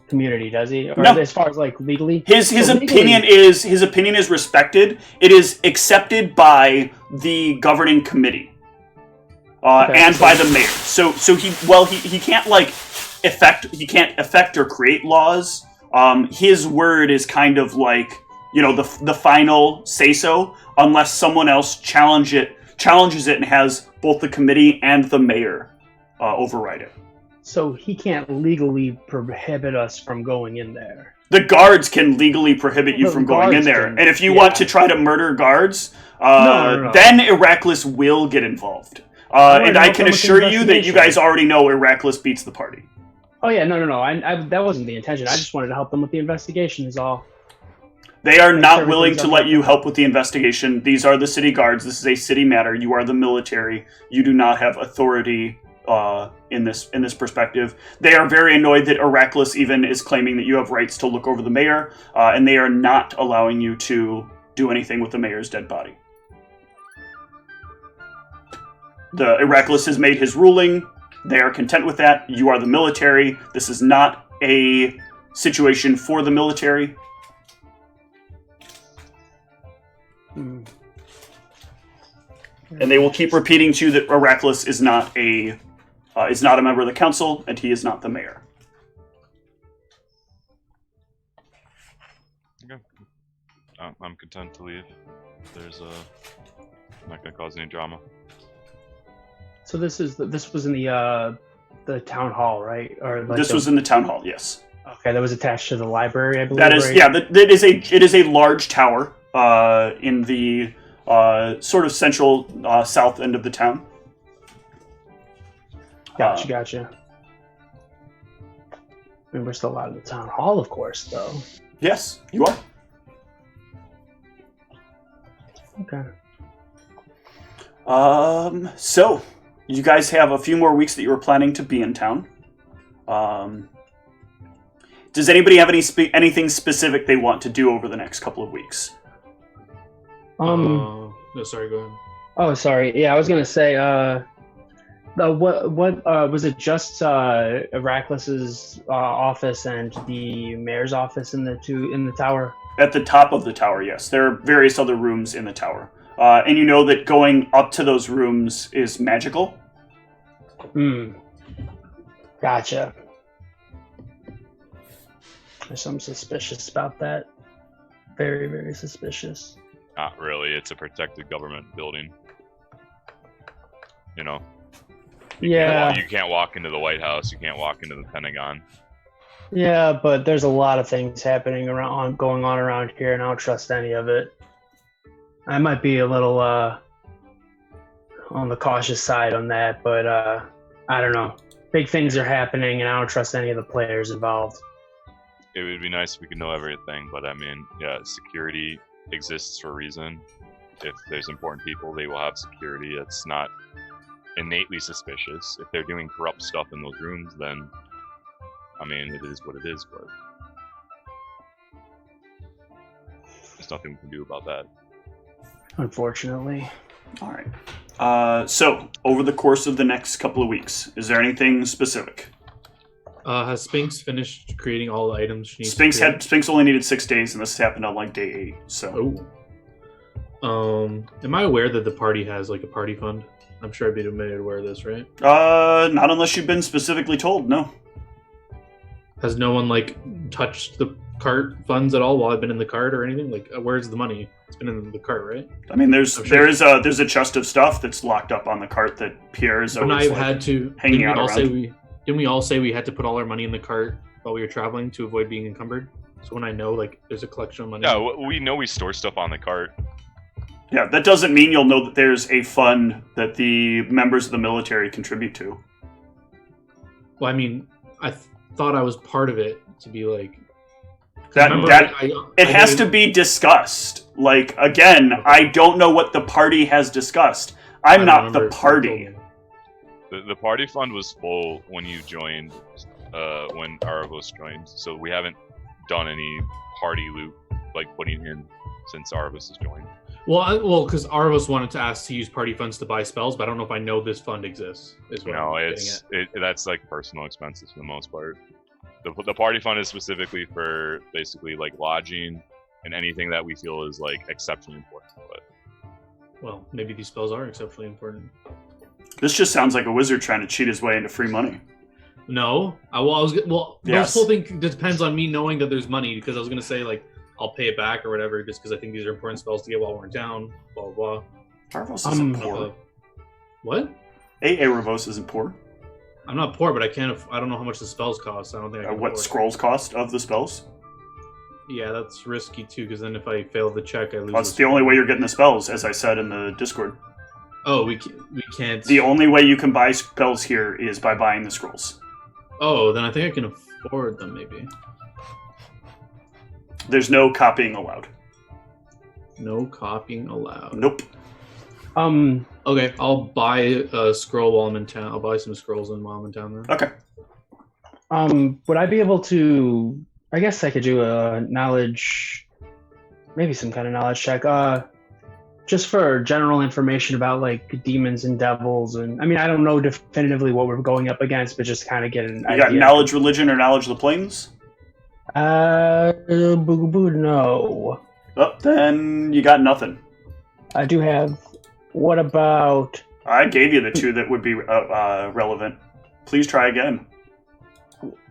community, does he? Or no. As far as, legally? His opinion is respected. It is accepted by the governing committee. And by the mayor. So he can't, affect or create laws. His word is kind of the final say-so, unless someone else challenges it and has both the committee and the mayor override it. So he can't legally prohibit us from going in there. The guards can legally prohibit you from going in there. And if you want to try to murder guards, then Heracles will get involved. And I can assure you that you guys already know Heracles beats the party. Oh yeah, no. That wasn't the intention. I just wanted to help them with the investigation is all. They are not willing to let you help with the investigation. These are the city guards. This is a city matter. You are the military. You do not have authority in this perspective. They are very annoyed that Heracles even is claiming that you have rights to look over the mayor, and they are not allowing you to do anything with the mayor's dead body. The Heracles has made his ruling. They are content with that. You are the military. This is not a situation for the military. And they will keep repeating to you that Heracles is not a member of the council, and he is not the mayor. Okay. I'm content to leave. There's not gonna cause any drama. So this was in the town hall, right? Or like this was in the town hall, yes. Okay, that was attached to the library, I believe. That is, right? yeah. It is a large tower in the sort of central south end of the town. Gotcha. I mean, we're still out of the town hall, of course, though. Yes, you are. Okay. So, you guys have a few more weeks that you were planning to be in town. Does anybody have anything specific they want to do over the next couple of weeks? No, sorry, go ahead. Oh, sorry. Yeah, I was gonna say. What was it? Just Heracles's office and the mayor's office in the tower? At the top of the tower, yes. There are various other rooms in the tower. And you know that going up to those rooms is magical. Gotcha. There's something suspicious about that. Very, very suspicious. Not really. It's a protected government building. You know? Yeah. You can't walk into the White House. You can't walk into the Pentagon. Yeah, but there's a lot of things going on around here, and I don't trust any of it. I might be a little on the cautious side on that, but I don't know. Big things are happening, and I don't trust any of the players involved. It would be nice if we could know everything, but I mean, yeah, security exists for a reason. If there's important people, they will have security. It's not innately suspicious. If they're doing corrupt stuff in those rooms, then I mean, it is what it is, but there's nothing we can do about that. Unfortunately. All right. So, over the course of the next couple of weeks, is there anything specific? Has Sphinx finished creating all the items she needs? Sphinx only needed 6 days, and this happened on like day 8. So. Oh. Am I aware that the party has like a party fund? I'm sure I'd be made aware of this, right? Not unless you've been specifically told. No. Has no one like touched the cart funds at all while I've been in the cart or anything? Like, where's the money? It's been in the cart, right? I mean, there's a chest of stuff that's locked up on the cart that Pierre is always hanging out around. Didn't we all say we had to put all our money in the cart while we were traveling to avoid being encumbered? So when I know, like, there's a collection of money. Yeah, we know we store stuff on the cart. Yeah, that doesn't mean you'll know that there's a fund that the members of the military contribute to. Well, I mean, I thought I was part of it to be like... It has to be discussed. Like, again, I don't know what the party has discussed. I'm not the party. The party fund was full when you joined, when Aravos joined, so we haven't done any party loot, like putting in since Aravos has joined. Well, because Aravos wanted to ask to use party funds to buy spells, but I don't know if I know this fund exists. That's like personal expenses for the most part. The party fund is specifically for basically like lodging and anything that we feel is like exceptionally important. But well, maybe these spells are exceptionally important. This just sounds like a wizard trying to cheat his way into free money. No, this whole thing depends on me knowing that there's money, because I was gonna say like I'll pay it back or whatever, just because I think these are important spells to get while we're in town. Blah blah. Arvos isn't poor. What? Erebos isn't poor. I'm not poor, but I don't know how much the spells cost. I don't think I can what scrolls cost of the spells? Yeah, that's risky too, because then if I fail the check, I lose. That's the only way you're getting the spells, as I said in the Discord. Oh, we can't. The only way you can buy spells here is by buying the scrolls. Oh, then I think I can afford them, maybe. There's no copying allowed. No copying allowed. Nope. Okay, I'll buy a scroll while I'm in town. I'll buy some scrolls while I'm in town then. Okay. Would I be able to... I guess I could do a knowledge maybe some kind of knowledge check. Just for general information about like demons and devils, and I mean, I don't know definitively what we're going up against, but just kind of get an idea. You got knowledge, religion, or knowledge of the planes? No. Oh, then you got nothing. I do have. What about? I gave you the 2 that would be relevant. Please try again.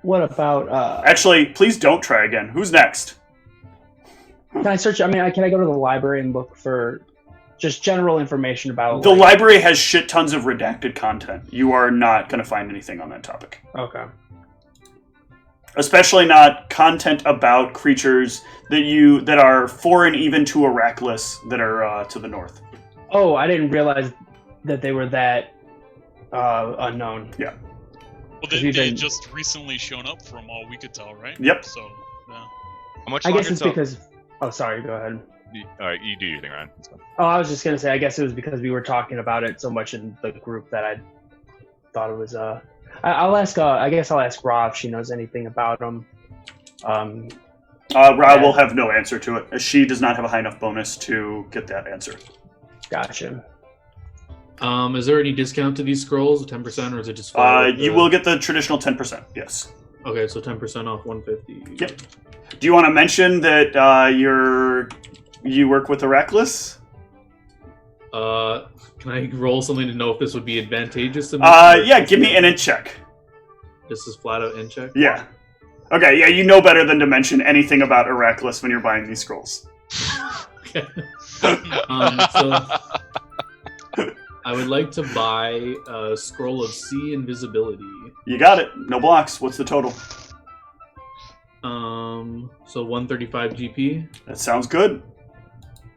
What about? Actually, please don't try again. Who's next? Can I search? I mean, can I go to the library and look for just general information about? The library has shit tons of redacted content. You are not going to find anything on that topic. Okay. Especially not content about creatures that are foreign even to Arrakis that are to the north. Oh, I didn't realize that they were that unknown. Yeah. Well, they had just recently shown up from all we could tell, right? Yep. So, yeah. How much I longer guess it's because... Oh, sorry, go ahead. All right, you do your thing, Ryan. Oh, I was just going to say, I guess it was because we were talking about it so much in the group that I thought it was... I'll ask, I guess I'll ask Ra if she knows anything about them. Ra will have no answer to it, as she does not have a high enough bonus to get that answer. Gotcha. Is there any discount to these scrolls, 10%, or is it just? You will get the traditional 10%. Yes. Okay, so 10% off 150. Yep. Do you want to mention that you work with Arrakis? Can I roll something to know if this would be advantageous to me? Yeah. Give me an int check. This is flat out int check. Yeah. Okay. Yeah, you know better than to mention anything about Arrakis when you're buying these scrolls. Okay. So I would like to buy a scroll of sea invisibility. You got it. No blocks. What's the total? So 135 GP. That sounds good.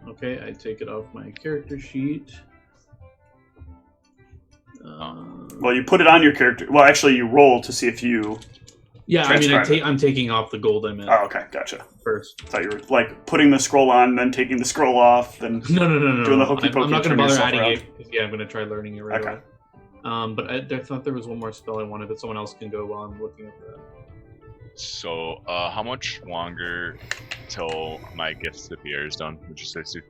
Okay, I take it off my character sheet. Well, you put it on your character. Well, actually, you roll to see if you. Yeah, I mean, I'm taking off the gold I'm in. Oh, okay, gotcha. First. I thought you were like putting the scroll on, then taking the scroll off, then no. doing the hokey pokey. I'm not going to bother adding around. it. Yeah, I'm going to try learning it right away. But I thought there was one more spell I wanted, but someone else can go while I'm looking at that. So, how much longer till my gift to Pierre is done? Would you say, Sue?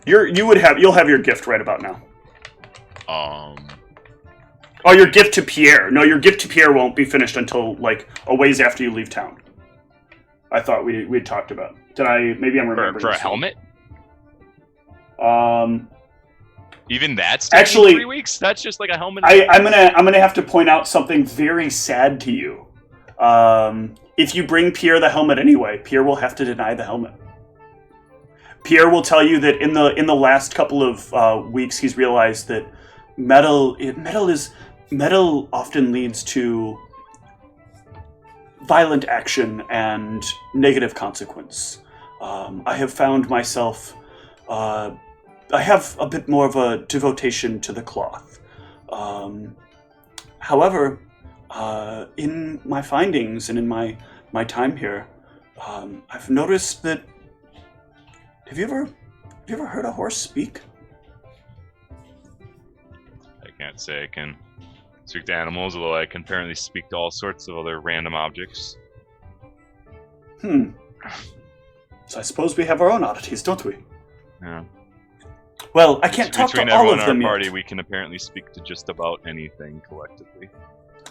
You'll have your gift right about now. Oh, your gift to Pierre. No, your gift to Pierre won't be finished until like a ways after you leave town. I thought we'd talked about. Did I? Maybe I'm remembering. For a helmet? Even that's actually 3 weeks. That's just like a helmet. I'm gonna have to point out something very sad to you. If you bring Pierre the helmet anyway, Pierre will have to deny the helmet. Pierre will tell you that in the last couple of weeks, he's realized that metal often leads to violent action and negative consequence. I have found myself. I have a bit more of a devotion to the cloth. However, in my findings and in my time here, I've noticed that. Have you ever heard a horse speak? I can't say I can speak to animals, although I can apparently speak to all sorts of other random objects. So I suppose we have our own oddities, don't we? Yeah. Well, I can't talk to all of them in our party, yet. we can apparently speak to just about anything collectively.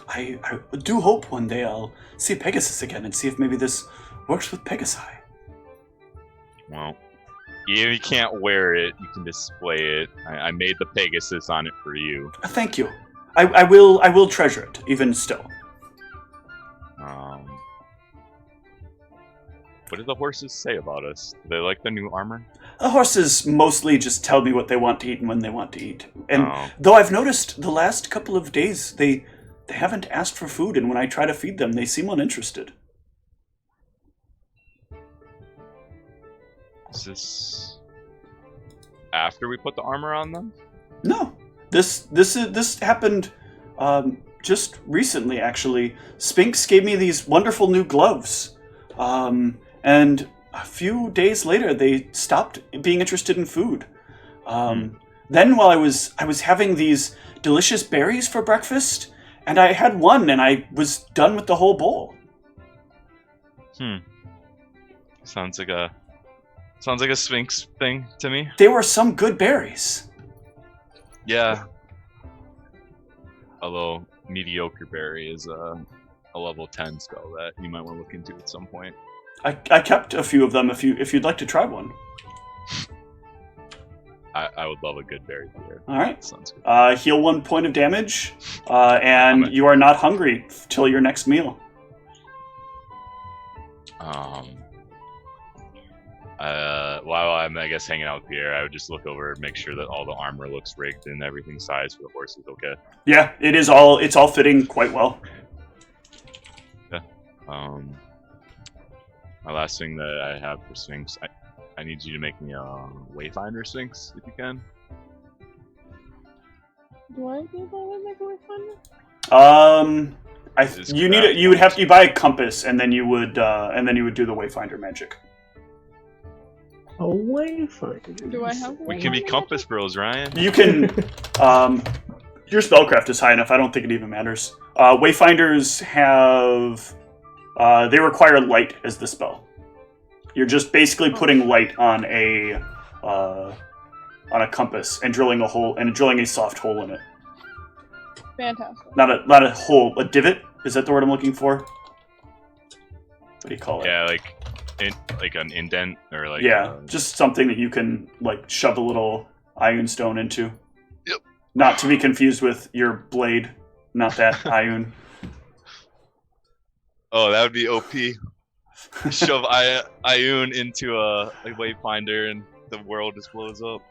I do hope one day I'll see Pegasus again and see if maybe this works with Pegasi. Well, you can't wear it, you can display it. I made the Pegasus on it for you. Thank you. I will treasure it, even still. What do the horses say about us? Do they like the new armor? The horses mostly just tell me what they want to eat and when they want to eat. And though I've noticed the last couple of days they haven't asked for food, and when I try to feed them, they seem uninterested. Is this after we put the armor on them? No. This happened just recently, actually. Spinks gave me these wonderful new gloves. And a few days later, they stopped being interested in food. Then while I was having these delicious berries for breakfast, and I had one, and I was done with the whole bowl. Sounds Sounds like a Sphinx thing to me. They were some good berries. Yeah. Although mediocre berry is a level 10 spell that you might want to look into at some point. I kept a few of them if you'd like to try one. I would love a good berry here. All right. Sounds good. Heal 1 point of damage, and you are not hungry till your next meal. While I'm, I guess, hanging out with Pierre, I would just look over and make sure that all the armor looks rigged and everything's sized for the horses. Okay. Yeah, it's all fitting quite well. Yeah. My last thing that I have for Sphinx, I need you to make me a Wayfinder Sphinx if you can. Do I need to make a Wayfinder? You would have to buy a compass, and then you would do the Wayfinder magic. A Wayfinder. Do I have? We can be compass bros, Ryan. You can. Your spellcraft is high enough. I don't think it even matters. Wayfinders have. They require light as the spell. You're just basically putting light on a compass and drilling a hole and drilling a soft hole in it. Fantastic. Not a hole, a divot. Is that the word I'm looking for? What do you call it? Yeah, like an indent or like. Yeah, just something that you can like shove a little Ioun stone into. Yep. Not to be confused with your blade. Not that Ioun. Oh, that would be OP. Shove Ioun into a Wayfinder and the world just blows up.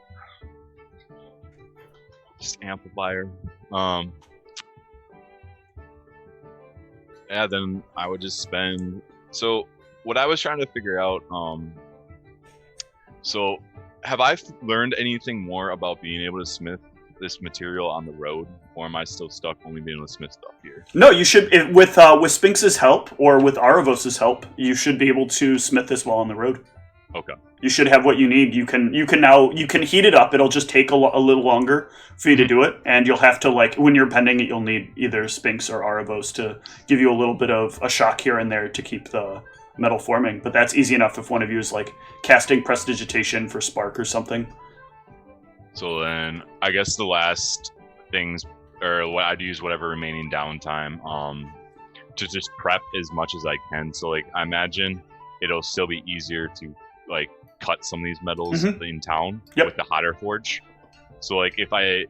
Just amplifier. Yeah, then I would just spend. So what I was trying to figure out. So have I learned anything more about being able to smith this material on the road, or am I still stuck only being able to smith stuff here? No, you should with Sphinx's help or with Aravos's help, you should be able to smith this while on the road. Okay. You should have what you need. You can heat it up. It'll just take a little longer for you to do it, and you'll have to when you're bending it, you'll need either Sphinx or Aravos to give you a little bit of a shock here and there to keep the metal forming. But that's easy enough if one of you is casting prestidigitation for spark or something. So then, I guess the last things, or what I'd use whatever remaining downtime, to just prep as much as I can. So I imagine it'll still be easier to cut some of these metals in town with the hotter forge. So if I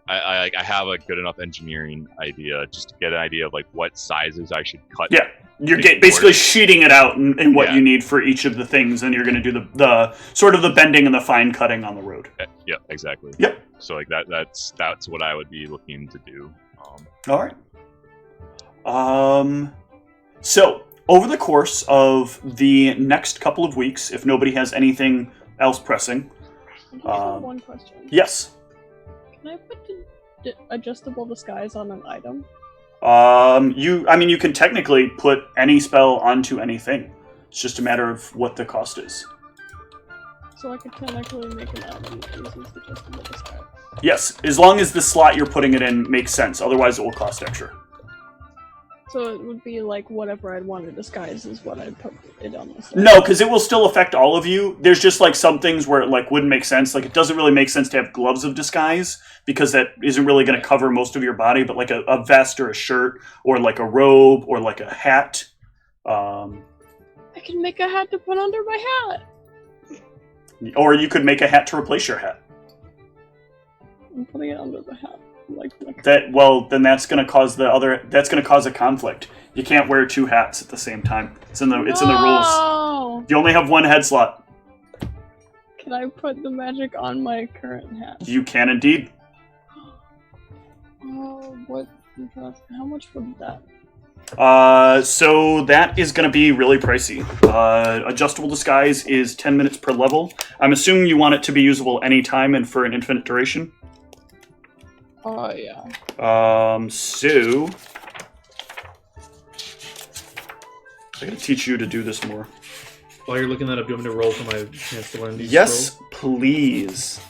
have a good enough engineering idea, just to get an idea of what sizes I should cut. Yeah. You're basically sheeting it out in what you need for each of the things, and you're going to do the sort of the bending and the fine cutting on the road. Yeah, exactly. Yep. So that's what I would be looking to do. All right. So over the course of the next couple of weeks, if nobody has anything else pressing, I have one question. Yes. Can I put adjustable disguise on an item? You can technically put any spell onto anything. It's just a matter of what the cost is. So I could technically make an item that uses adjustable disguise. Yes, as long as the slot you're putting it in makes sense. Otherwise, it will cost extra. So it would be whatever I'd want to disguise is what I'd put it on the slot. No, because it will still affect all of you. There's just some things where it wouldn't make sense. It doesn't really make sense to have gloves of disguise because that isn't really going to cover most of your body. But a vest or a shirt or a robe or a hat. I can make a hat to put under my hat. Or you could make a hat to replace your hat. I'm putting it under the hat. Then that's going to cause that's going to cause a conflict. You can't wear two hats at the same time. It's in the rules. You only have one head slot. Can I put the magic on my current hat? You can indeed. What? How much would that? So that is going to be really pricey. Adjustable disguise is 10 minutes per level. I'm assuming you want it to be usable anytime and for an infinite duration. Yeah. So I gotta teach you to do this more. While you're looking that up, do you want me to roll for my chance to learn these? Yes, please.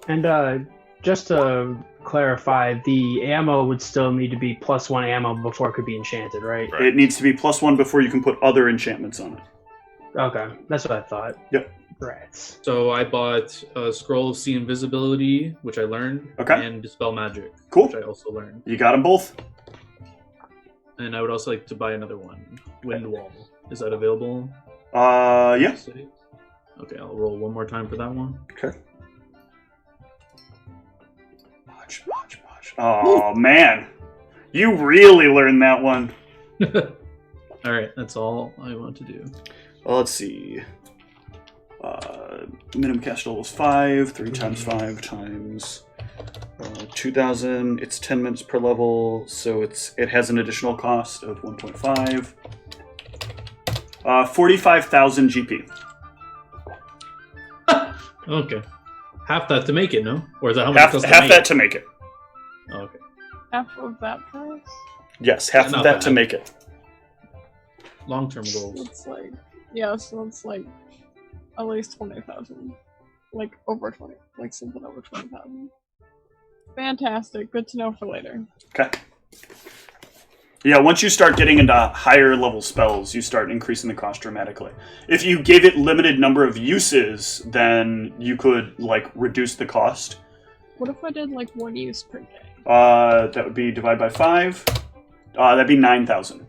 And just to clarify, the ammo would still need to be +1 ammo before it could be enchanted, right? It needs to be +1 before you can put other enchantments on it. Okay, that's what I thought. Yep. Right. So I bought a Scroll of See Invisibility, which I learned, Okay. and Dispel Magic, Cool. which I also learned. You got them both? And I would also like to buy another one, Wind Wall. Is that available? Yeah. Okay, I'll roll one more time for that one. Okay. Watch. Oh, man. You really learned that one. All right, that's all I want to do. Well, let's see. Minimum cast level is 5. 3 times 5 times 2,000. It's 10 minutes per level, so it has an additional cost of 1.5. 45,000 GP. Okay. Half that to make it, no? Or is that how much it costs Half that to make it. Oh, okay. Half of that price? Yes, half Not of that bad. to make it. Long-term goals. It's like, yeah, so it's like at least 20,000. Like over 20, like something over 20,000. Fantastic. Good to know for later. Okay. Yeah, once you start getting into higher level spells, you start increasing the cost dramatically. If you gave it limited number of uses, then you could like reduce the cost. What if I did like 1 use per day? That would be divided by 5. That'd be 9,000.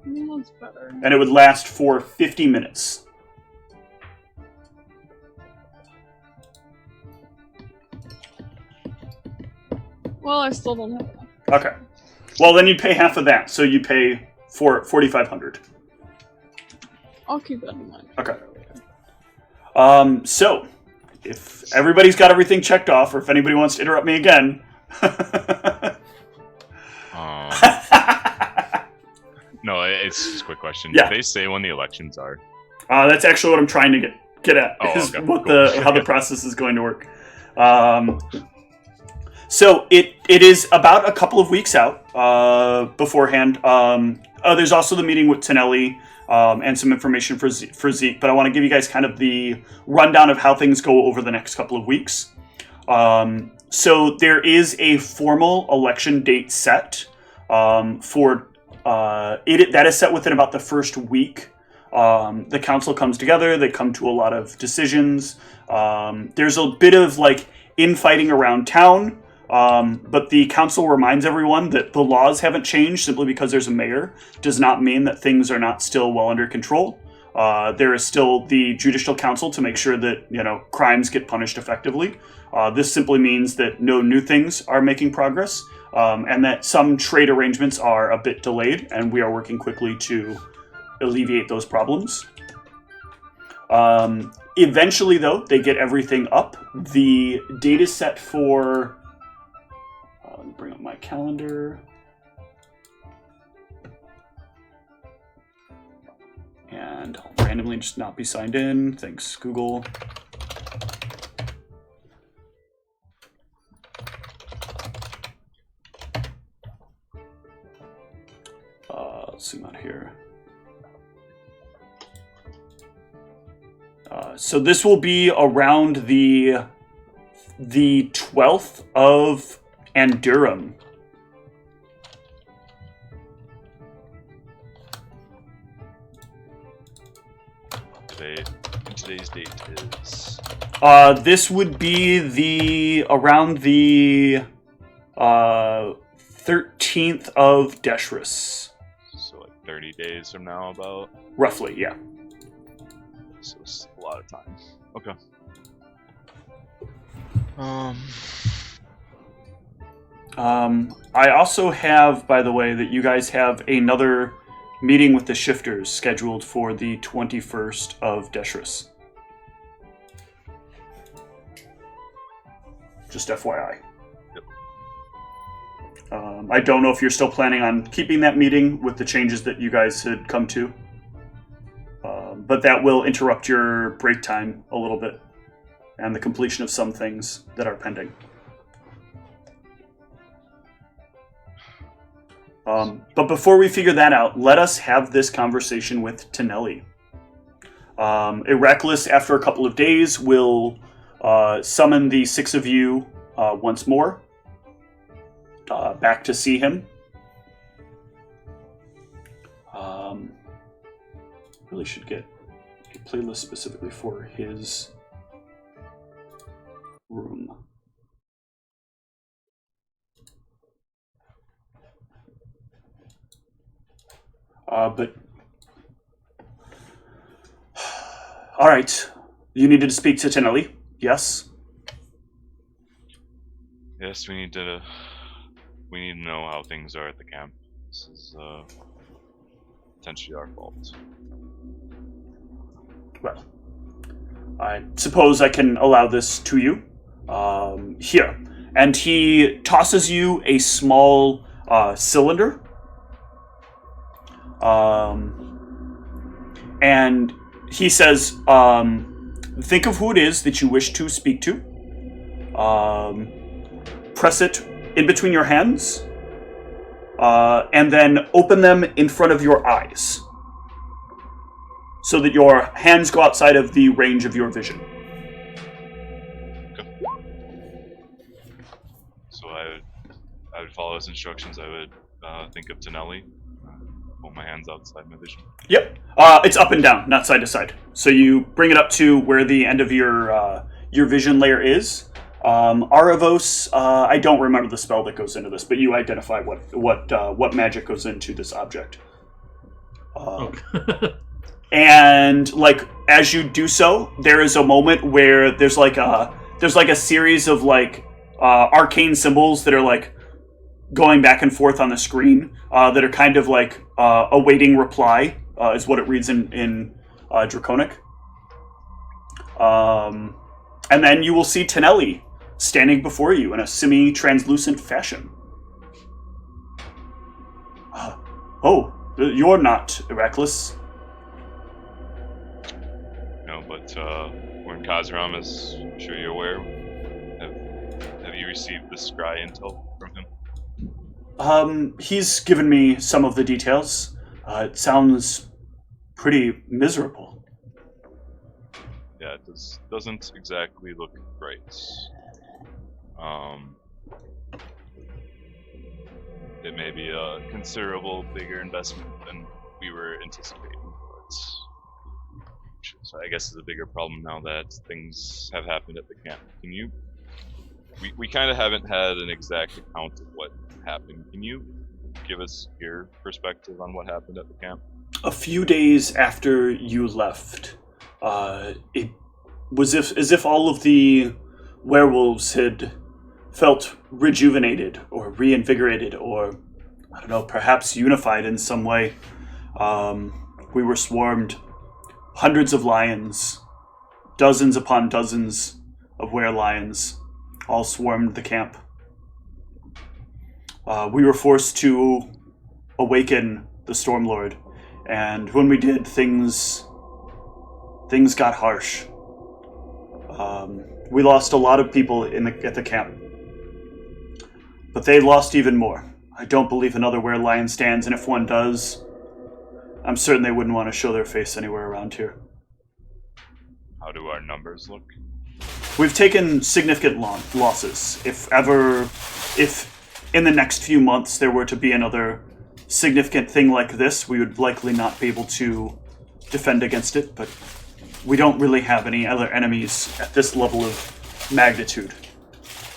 That's better. And it would last for 50 minutes. Well, I still don't have enough. Okay. Well, then you'd pay half of that, so you pay for 4,500. I'll keep that in mind. Okay. So, if everybody's got everything checked off, or if anybody wants to interrupt me again... No, it's just a quick question. Yeah. Did they say when the elections are? That's actually what I'm trying to get at, is okay. what Cool. how the process is going to work. So it is about a couple of weeks out beforehand. There's also the meeting with Tonelli and some information for Zeke, but I want to give you guys kind of the rundown of how things go over the next couple of weeks. So there is a formal election date set for that is set within about the first week. The council comes together. They come to a lot of decisions. There's a bit of like infighting around town, but the council reminds everyone that the laws haven't changed. Simply because there's a mayor does not mean that things are not still well under control. There is still the judicial council to make sure that crimes get punished effectively. This simply means that no new things are making progress, and that some trade arrangements are a bit delayed, and we are working quickly to alleviate those problems. Eventually, though, they get everything up. The date is set for... let me bring up my calendar. And I'll randomly just not be signed in. Thanks, Google. Let's zoom out here. So this will be around the 12th of Andurum. Today's date is... This would be around the 13th of Deshris. So like 30 days from now, about? Roughly, yeah. So it's a lot of time. Okay. I also have, by the way, that you guys have another meeting with the shifters scheduled for the 21st of Deshris. Just FYI. Yep. I don't know if you're still planning on keeping that meeting with the changes that you guys had come to. But that will interrupt your break time a little bit and the completion of some things that are pending. But before we figure that out, let us have this conversation with Tonelli. Eraclus, after a couple of days, will summon the 6 of you once more back to see him. Really should get a playlist specifically for his room. But all right, you needed to speak to Tenelli. Yes. Yes, we need to know how things are at the camp. This is potentially our fault. Well, I suppose I can allow this to you. Here, and he tosses you a small cylinder. And he says, think of who it is that you wish to speak to. Press it in between your hands. And then open them in front of your eyes. So that your hands go outside of the range of your vision. Okay. So I would follow his instructions. I would think of Tenelli. Hold my hands outside my vision. Yep. It's up and down, not side to side. So you bring it up to where the end of your vision layer is. Aravos, I don't remember the spell that goes into this, but you identify what magic goes into this object. And like as you do so, there is a moment where there's like a series of like arcane symbols that are like going back and forth on the screen that are kind of like awaiting reply, is what it reads in Draconic. And then you will see Tenelli standing before you in a semi-translucent fashion. Oh, you're not Heracles. No, but we're in Kazaram, as I'm sure you're aware. Have you received the scry intel from him? He's given me some of the details. It sounds pretty miserable. Yeah, it doesn't exactly look great. It may be a considerable bigger investment than we were anticipating, but so I guess it's a bigger problem now that things have happened at the camp. Can you? We kind of haven't had an exact account of what happened. Can you give us your perspective on what happened at the camp? A few days after you left, it was as if all of the werewolves had felt rejuvenated or reinvigorated or, I don't know, perhaps unified in some way. We were swarmed. Hundreds of lions, dozens upon dozens of were-lions, all swarmed the camp. We were forced to awaken the Stormlord, and when we did, things got harsh. We lost a lot of people at the camp, but they lost even more. I don't believe another were-lion stands, and if one does, I'm certain they wouldn't want to show their face anywhere around here. How do our numbers look? We've taken significant losses. If in the next few months there were to be another significant thing like this, we would likely not be able to defend against it, but we don't really have any other enemies at this level of magnitude.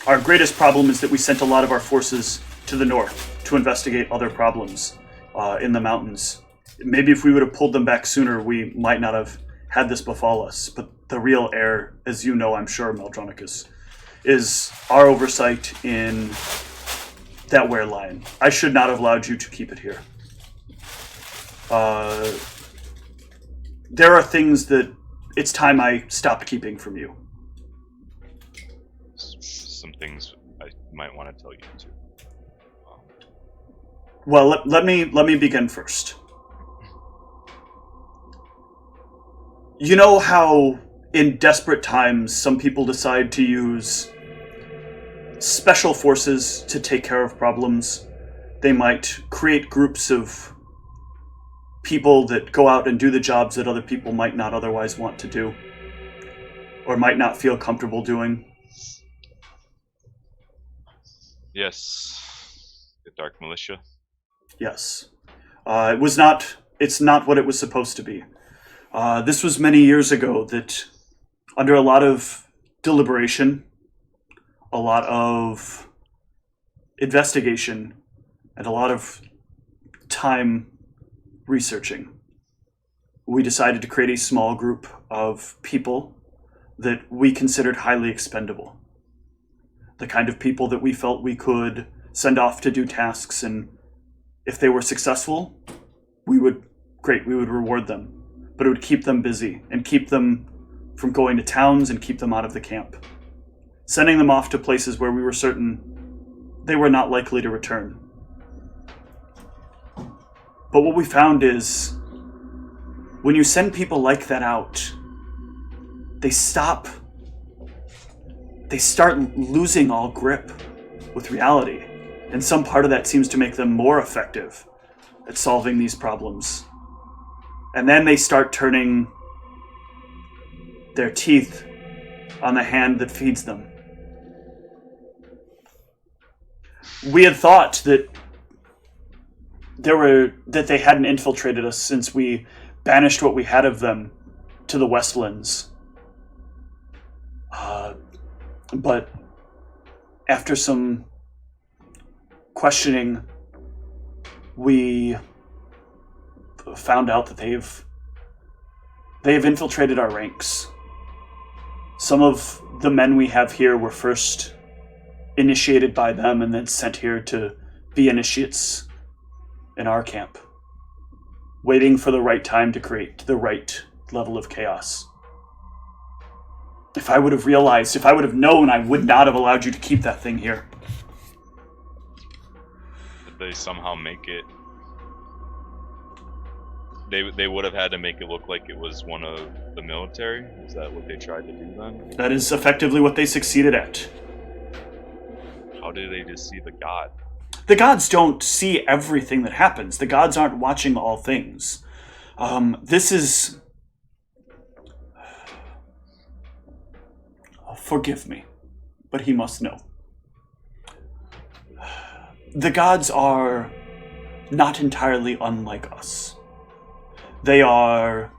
Our greatest problem is that we sent a lot of our forces to the north to investigate other problems in the mountains. Maybe if we would have pulled them back sooner, we might not have had this befall us. But the real error, as you know, I'm sure, Meldronicus, is our oversight in that were-lion. I should not have allowed you to keep it here. There are things that it's time I stopped keeping from you. Some things I might want to tell you too. Well, let me begin first. You know how in desperate times some people decide to use special forces to take care of problems? They might create groups of people that go out and do the jobs that other people might not otherwise want to do, or might not feel comfortable doing. Yes. The Dark Militia. Yes. It's not what it was supposed to be. This was many years ago that, under a lot of deliberation, a lot of investigation, and a lot of time researching, we decided to create a small group of people that we considered highly expendable. The kind of people that we felt we could send off to do tasks, and if they were successful, we would reward them. But it would keep them busy and keep them from going to towns and keep them out of the camp. Sending them off to places where we were certain they were not likely to return. But what we found is, when you send people like that out, they start losing all grip with reality. And some part of that seems to make them more effective at solving these problems. And then they start turning their teeth on the hand that feeds them. We had thought that they hadn't infiltrated us since we banished what we had of them to the Westlands. But after some questioning, we found out that they have infiltrated our ranks. Some of the men we have here were first initiated by them and then sent here to be initiates in our camp, waiting for the right time to create the right level of chaos. If I would have known, I would not have allowed you to keep that thing here. Did they somehow make it... They would have had to make it look like it was one of the military? Is that what they tried to do then? That is effectively what they succeeded at. How do they deceive a god? The gods don't see everything that happens. The gods aren't watching all things. This is... Forgive me, but he must know. The gods are not entirely unlike us. They are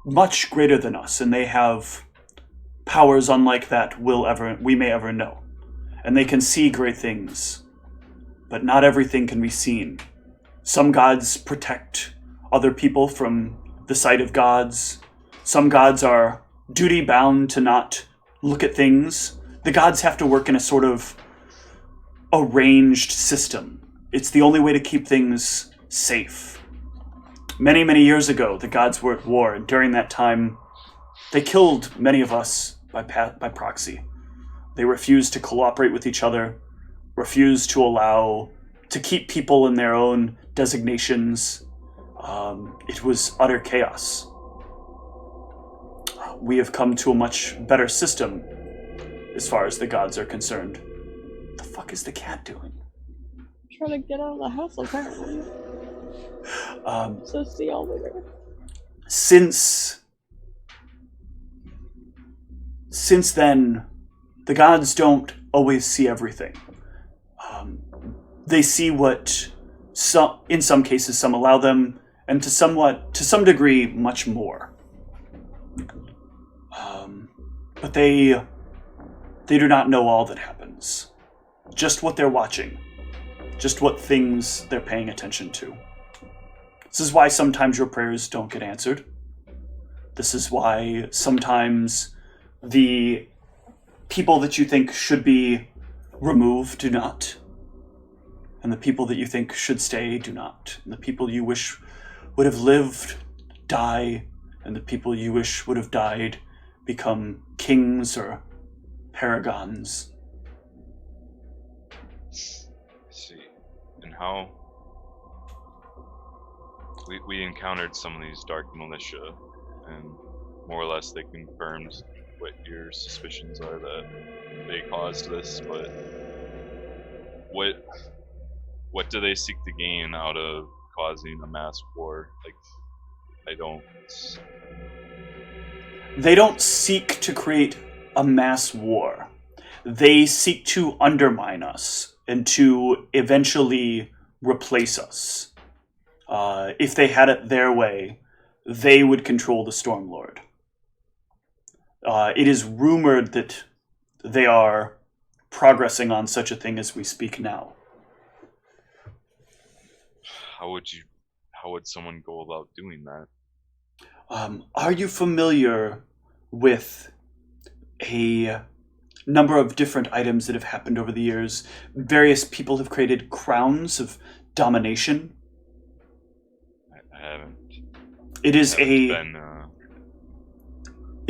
much greater than us, and they have powers unlike that we may ever know. And they can see great things, but not everything can be seen. Some gods protect other people from the sight of gods. Some gods are duty-bound to not look at things. The gods have to work in a sort of arranged system. It's the only way to keep things safe. Many, many years ago, the gods were at war, and during that time, they killed many of us by proxy. They refused to cooperate with each other, refused to keep people in their own designations. It was utter chaos. We have come to a much better system as far as the gods are concerned. What the fuck is the cat doing? Trying to get out of the house, apparently. Says the elevator. Since then, the gods don't always see everything. They see what in some cases some allow them, and to some degree, much more. But they do not know all that happens. Just what they're watching. Just what things they're paying attention to. This is why sometimes your prayers don't get answered. This is why sometimes the people that you think should be removed do not. And the people that you think should stay do not. And the people you wish would have lived die. And the people you wish would have died become kings or paragons. I see. And how... We encountered some of these dark militia, and more or less they confirmed what your suspicions are that they caused this, but what do they seek to gain out of causing a mass war? They don't seek to create a mass war. They seek to undermine us and to eventually replace us. If they had it their way, they would control the Stormlord. It is rumored that they are progressing on such a thing as we speak now. How would someone go about doing that? Are you familiar with a number of different items that have happened over the years? Various people have created crowns of domination. I haven't. It is It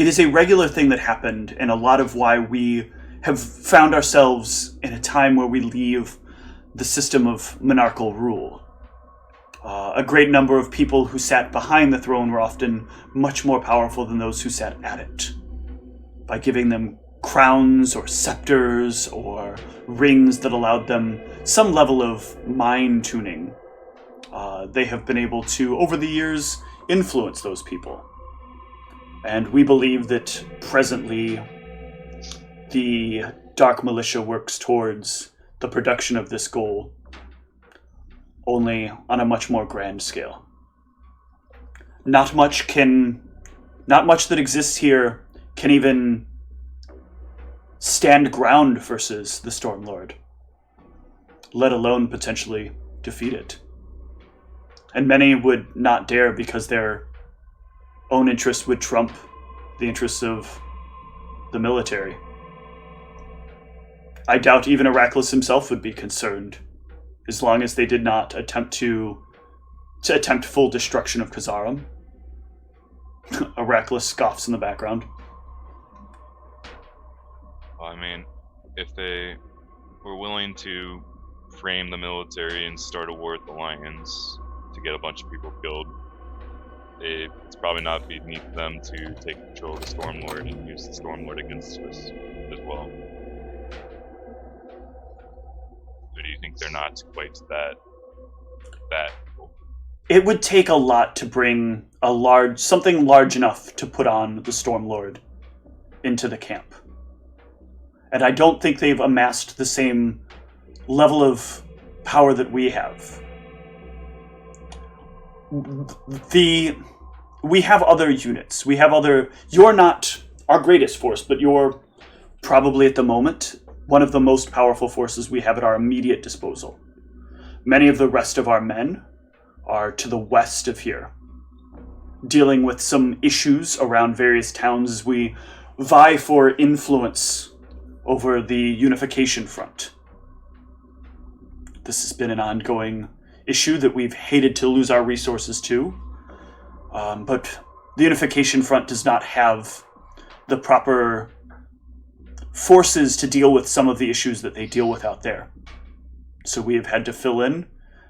is a regular thing that happened, and a lot of why we have found ourselves in a time where we leave the system of monarchical rule. A great number of people who sat behind the throne were often much more powerful than those who sat at it. By giving them crowns or scepters or rings that allowed them some level of mind tuning, they have been able to, over the years, influence those people. And we believe that presently the Dark Militia works towards the production of this goal, only on a much more grand scale. Not much that exists here can even stand ground versus the Stormlord, let alone potentially defeat it. And many would not dare because their own interests would trump the interests of the military. I doubt even Heracles himself would be concerned, as long as they did not attempt full destruction of Khazaram. Heracles scoffs in the background. Well, I mean, if they were willing to frame the military and start a war with the Lions to get a bunch of people killed, it's probably not beneath them to take control of the Stormlord and use the Stormlord against us as well. Or do you think they're not quite that evil? It would take a lot to bring something large enough to put on the Stormlord into the camp. And I don't think they've amassed the same level of power that we have. We have other units. You're not our greatest force, but you're probably at the moment one of the most powerful forces we have at our immediate disposal. Many of the rest of our men are to the west of here, dealing with some issues around various towns as we vie for influence over the unification front. This has been an ongoing issue that we've hated to lose our resources to, but the unification front does not have the proper forces to deal with some of the issues that they deal with out there. So we have had to fill in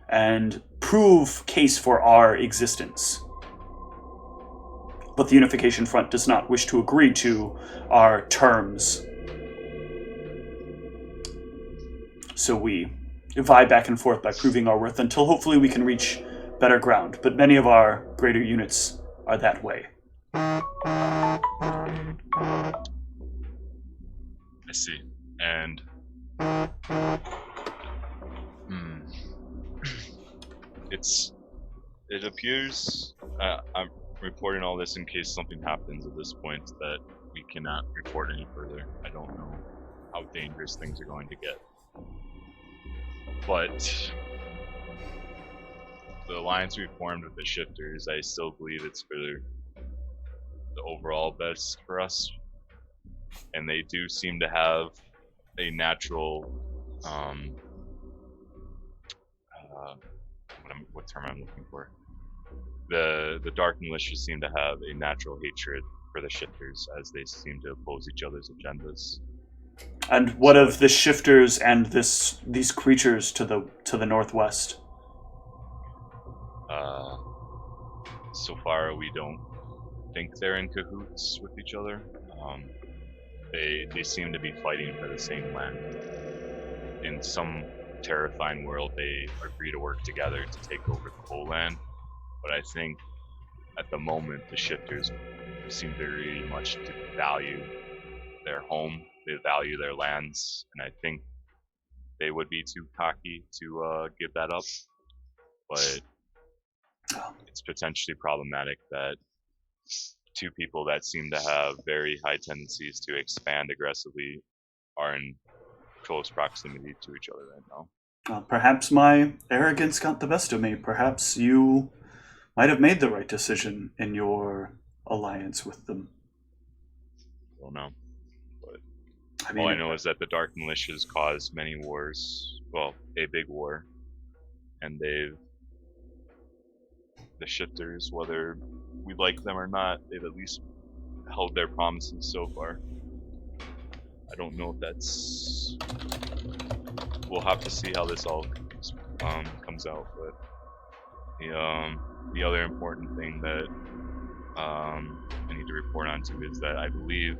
and prove case for our existence. But the unification front does not wish to agree to our terms. So we vie back and forth by proving our worth until hopefully we can reach better ground. But many of our greater units are that way. I see. And it appears, I'm reporting all this in case something happens at this point, that we cannot report any further. I don't know how dangerous things are going to get. But the alliance we formed with the Shifters, I still believe it's for the overall best for us. And they do seem to have a natural, what term I'm looking for? The Dark Militia seem to have a natural hatred for the Shifters, as they seem to oppose each other's agendas. And what of the Shifters and these creatures to the northwest? So far, we don't think they're in cahoots with each other. They seem to be fighting for the same land. In some terrifying world, they agree to work together to take over the whole land. But I think at the moment, the Shifters seem very much to value their home. They value their lands, and I think they would be too cocky to give that up. But it's potentially problematic that two people that seem to have very high tendencies to expand aggressively are in close proximity to each other right now. Perhaps my arrogance got the best of me. Perhaps you might have made the right decision in your alliance with them. I don't know. But I mean, all I know is that the Dark Militias caused many wars. Well, a big war. And the shifters, whether we like them or not, they've at least held their promises so far. I don't know if that's... We'll have to see how this all comes out, but the other important thing that I need to report on to is that I believe,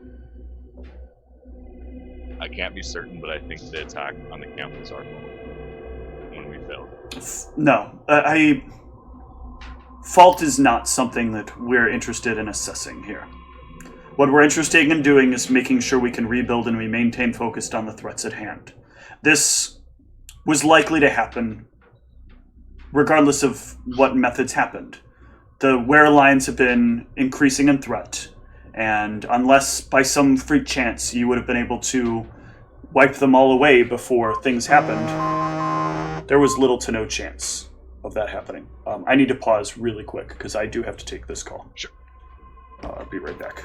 I can't be certain, but I think the attack on the camp was our fault when we failed. No, fault is not something that we're interested in assessing here. What we're interested in doing is making sure we can rebuild and we maintain focused on the threats at hand. This was likely to happen regardless of what methods happened. The Were Alliance have been increasing in threat, and unless by some freak chance you would have been able to wipe them all away before things happened, there was little to no chance of that happening. I need to pause really quick because I do have to take this call. Sure. I'll be right back.